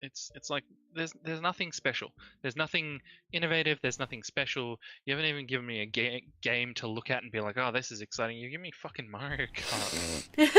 It's like there's nothing special. There's nothing innovative. There's nothing special. You haven't even given me a game to look at and be like, oh, this is exciting. You give me fucking Mario Kart.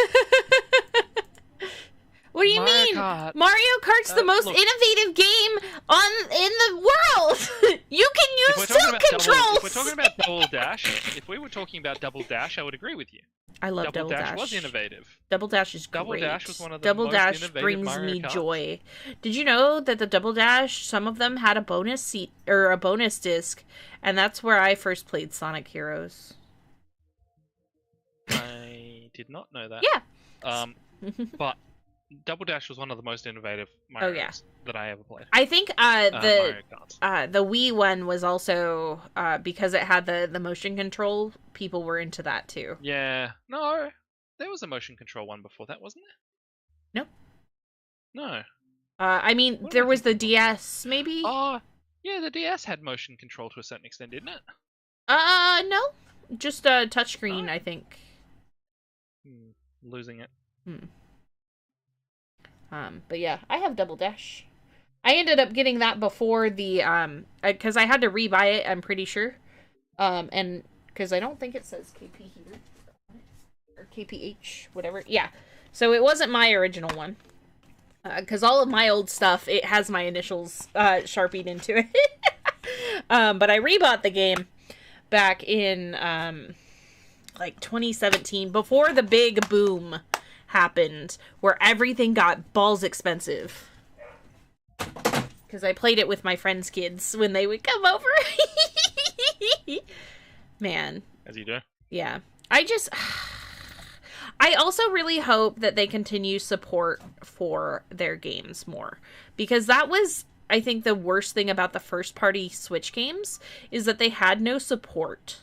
What do you Mario mean? Kart. Mario Kart's the most look. innovative game in the world. You can use tilt controls. If we're talking about Double Dash, if we were talking about Double Dash, I would agree with you. I love Double Dash. Double Dash was innovative. Double Dash is great. Double Dash was one of the Double most Dash innovative brings Mario me Karts. joy. Did you know that the Double Dash, some of them had a bonus seat or a bonus disc, and that's where I first played Sonic Heroes. I did not know that. Yeah. But Double Dash was one of the most innovative Marios that I ever played. I think Mario Kart. the Wii one was also because it had the motion control. People were into that too. Yeah. No, there was a motion control one before that, wasn't there? No. I mean, What there am I was the thinking of? DS, maybe. Oh, yeah, the DS had motion control to a certain extent, didn't it? No, just a touchscreen, No. I think. Losing it. But yeah, I have Double Dash. I ended up getting that before the because I had to rebuy it. I'm pretty sure, and because I don't think it says KP here or KPH, whatever. Yeah, so it wasn't my original one. Because all of my old stuff, it has my initials sharpied into it. But I rebought the game back in like 2017, before the big boom happened, where everything got balls expensive. Because I played it with my friends' kids when they would come over. Man. As you do. Yeah. I also really hope that they continue support for their games more. Because that was, I think, the worst thing about the first-party Switch games, is that they had no support.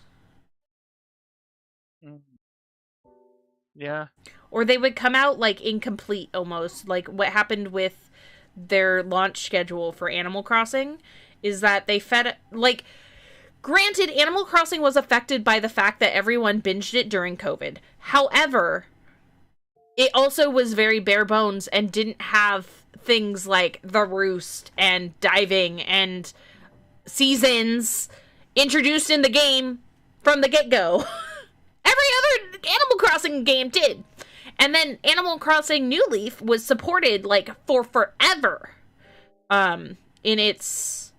Yeah. Or they would come out, like, incomplete, almost. Like, what happened with their launch schedule for Animal Crossing is that they fed, like... Granted, Animal Crossing was affected by the fact that everyone binged it during COVID. However, it also was very bare bones and didn't have things like The Roost and diving and seasons introduced in the game from the get-go. Every other Animal Crossing game did. And then Animal Crossing New Leaf was supported, like, for forever. In its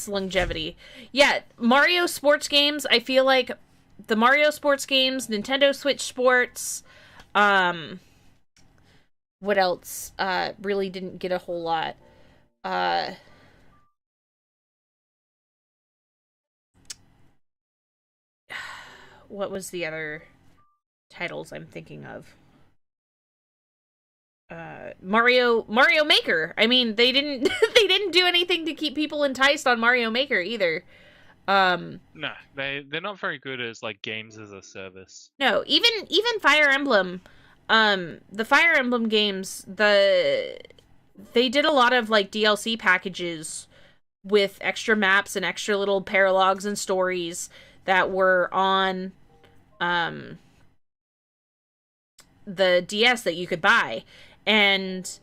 longevity. Yeah, Mario sports games, I feel like the Mario sports games, Nintendo Switch Sports, what else? Really didn't get a whole lot. What was the other titles I'm thinking of? Mario Maker. I mean, they didn't they didn't do anything to keep people enticed on Mario Maker either. No, they're not very good as like games as a service. No, even Fire Emblem, the Fire Emblem games, they did a lot of like DLC packages with extra maps and extra little paralogs and stories that were on the DS that you could buy. And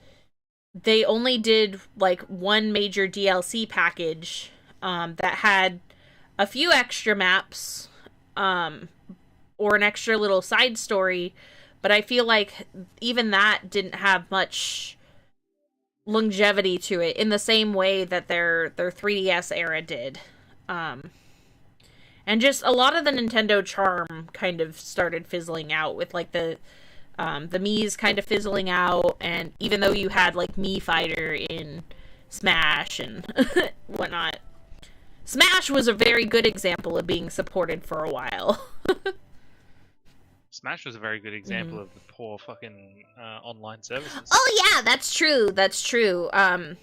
they only did like one major DLC package that had a few extra maps or an extra little side story, but I feel like even that didn't have much longevity to it in the same way that their 3DS era did. And just a lot of the Nintendo charm kind of started fizzling out with like the Mii's kind of fizzling out, and even though you had like Mii Fighter in Smash and whatnot, Smash was a very good example of being supported for a while. Smash was a very good example of the poor fucking online services. Oh yeah, that's true. That's true. I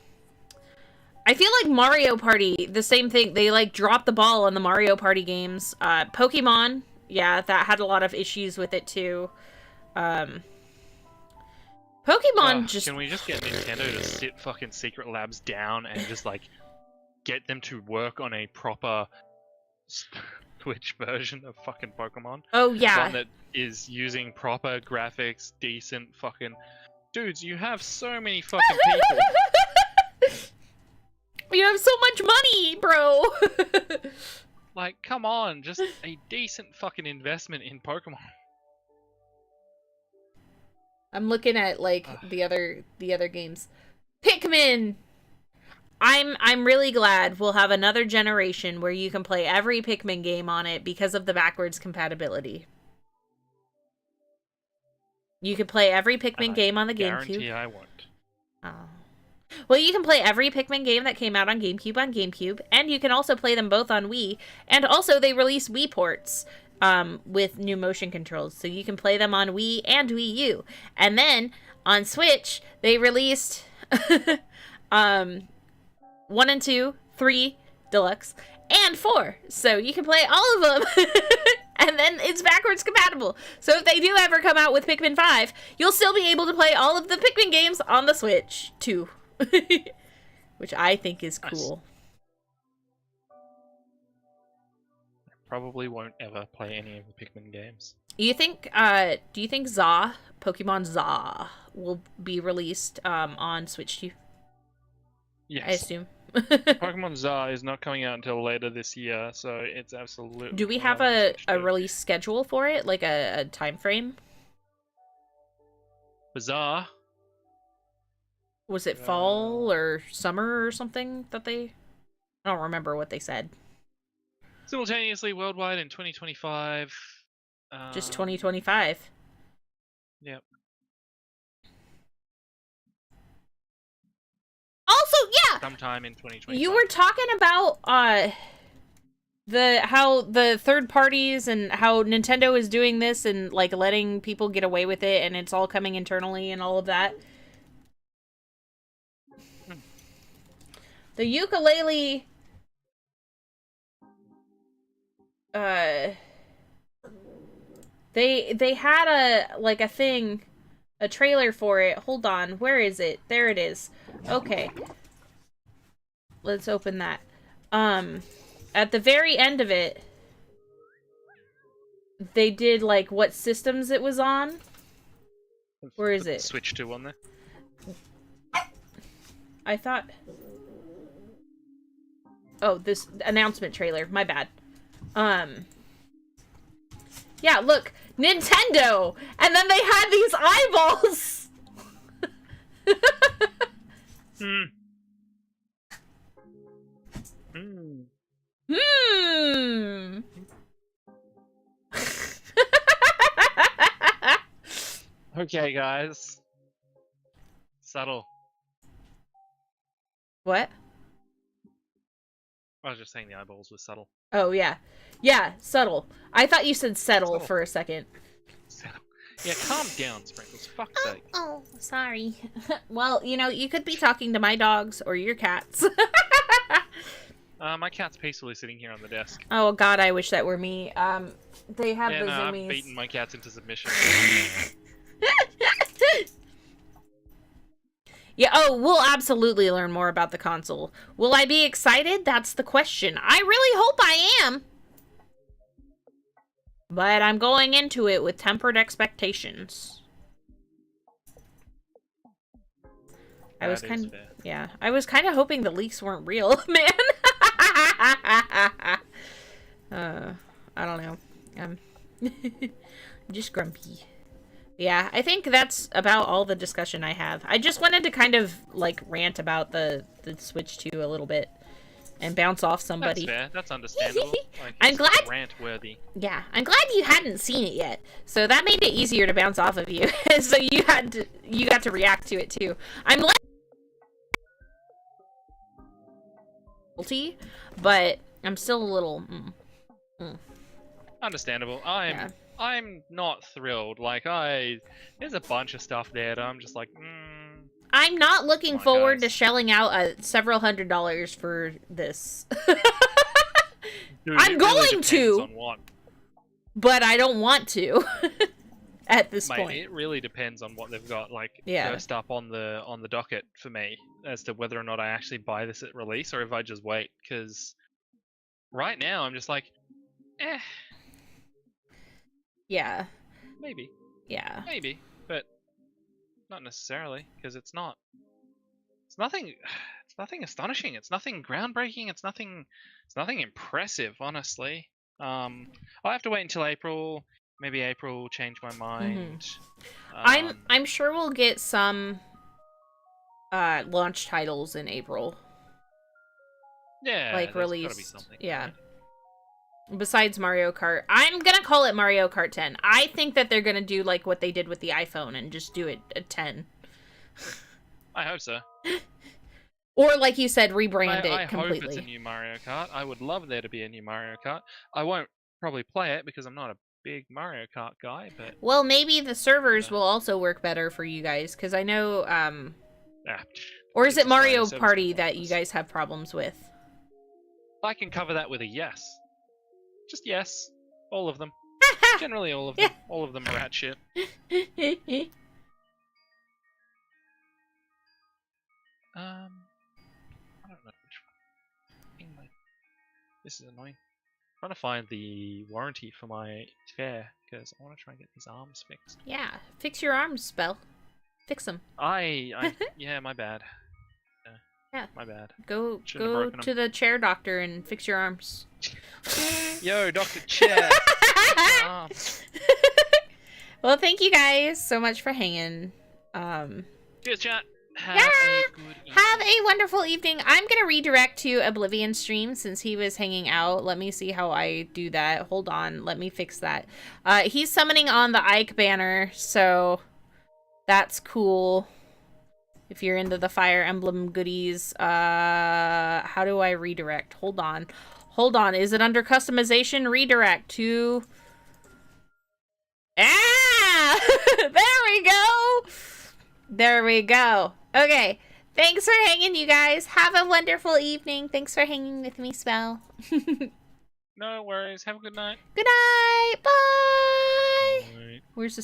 feel like Mario Party, the same thing. They like dropped the ball on the Mario Party games. Pokemon, yeah, that had a lot of issues with it too. Pokemon just... Can we just get Nintendo to sit fucking Secret Labs down and just like get them to work on a proper Switch version of fucking Pokemon. Oh yeah. One that is using proper graphics, decent fucking... Dudes, you have so many fucking people. You have so much money, bro. Like, come on, just a decent fucking investment in Pokemon. I'm looking at like the other games. Pikmin. I'm really glad we'll have another generation where you can play every Pikmin game on it because of the backwards compatibility. You can play every Pikmin game on the GameCube. Guarantee I won't. Oh. Well, you can play every Pikmin game that came out on GameCube, and you can also play them both on Wii. And also, they release Wii ports with new motion controls, so you can play them on Wii and Wii U. And then on Switch, they released 1 and 2, 3 Deluxe, and 4. So you can play all of them. And then it's backwards compatible. So if they do ever come out with Pikmin 5, you'll still be able to play all of the Pikmin games on the Switch, too. Which I think is cool. I probably won't ever play any of the Pikmin games. Do you think Pokemon ZA will be released on Switch too? Yes. I assume. Pokemon ZA is not coming out until later this year, so it's absolutely... Do we have a release schedule for it? Like a time frame? Bizarre. Was it fall or summer or something that they... I don't remember what they said. Simultaneously worldwide in 2025. Just 2025. Yep. Also, yeah! Sometime in 2025. You were talking about how the third parties and how Nintendo is doing this and like letting people get away with it and it's all coming internally and all of that. The ukulele they had a thing, a trailer for it. Hold on, where is it? There it is. Okay. Let's open that. At the very end of it, they did like what systems it was on. Where is it? Switch to on there. I thought... Oh, this announcement trailer. My bad. Yeah, look. Nintendo! And then they had these eyeballs! Okay, guys. Subtle. What? I was just saying the eyeballs were subtle. Oh, yeah. Yeah, subtle. I thought you said settle for a second. Settle. Yeah, calm down, Sprinkles. Fuck's sake. Oh, sorry. Well, you know, you could be talking to my dogs or your cats. My cat's peacefully sitting here on the desk. Oh, God, I wish that were me. They have the I've zoomies. beaten my cats into submission. Yeah, oh, we'll absolutely learn more about the console. Will I be excited? That's the question. I really hope I am. But I'm going into it with tempered expectations. I was kind of hoping the leaks weren't real, man. I don't know. I'm just grumpy. Yeah, I think that's about all the discussion I have. I just wanted to kind of, like, rant about the Switch 2 a little bit. And bounce off somebody. That's fair. That's understandable. Like, I'm glad... Rant-worthy. Yeah, I'm glad you hadn't seen it yet. So that made it easier to bounce off of you. So you got to react to it, too. I'm glad... But I'm still a little... Understandable. I'm not thrilled. Like, there's a bunch of stuff there that I'm just like, I'm not looking forward to shelling out several $100s for this. Dude, I'm going to, on what. but I don't want to at this point. It really depends on what they've got, like, Yeah. first up on the docket for me as to whether or not I actually buy this at release or if I just wait. Because right now I'm just like, Yeah. Maybe. Yeah. Maybe, but not necessarily, because it's not. It's nothing. It's nothing astonishing. It's nothing groundbreaking. It's nothing. It's nothing impressive, honestly. I'll have to wait until April. Maybe April will change my mind. I'm sure we'll get some launch titles in April. Yeah, like there's released. gotta be something. Yeah. Right? Besides Mario Kart, I'm gonna call it Mario Kart 10. I think that they're gonna do like what they did with the iPhone and just do it at 10. I hope so. Or like you said, rebrand it I completely. hope it's a new Mario Kart. I would love there to be a new Mario Kart. I won't probably play it because I'm not a big Mario Kart guy, but well, maybe the servers will also work better for you guys because I know or is it Mario Party that you guys have problems with? I can cover that with a yes. Just yes. All of them. Generally all of them. All of them are rat shit. I don't know which one. This is annoying. I'm trying to find the warranty for my chair because I want to try and get these arms fixed. Yeah, fix your arms, Spell. Fix them. Yeah, my bad. Yeah. My bad. Go to the chair doctor and fix your arms. Yo, Dr. Chair. Well, thank you guys so much for hanging. Cheers, chat. Have a wonderful evening. I'm gonna redirect to Oblivion stream since he was hanging out. Let me see how I do that. Hold on, let me fix that. He's summoning on the Ike banner, so that's cool. If you're into the Fire Emblem goodies, how do I redirect? Hold on. Is it under customization? Redirect to... There we go. Okay. Thanks for hanging, you guys. Have a wonderful evening. Thanks for hanging with me, Spell. No worries. Have a good night. Good night. Bye. Where's the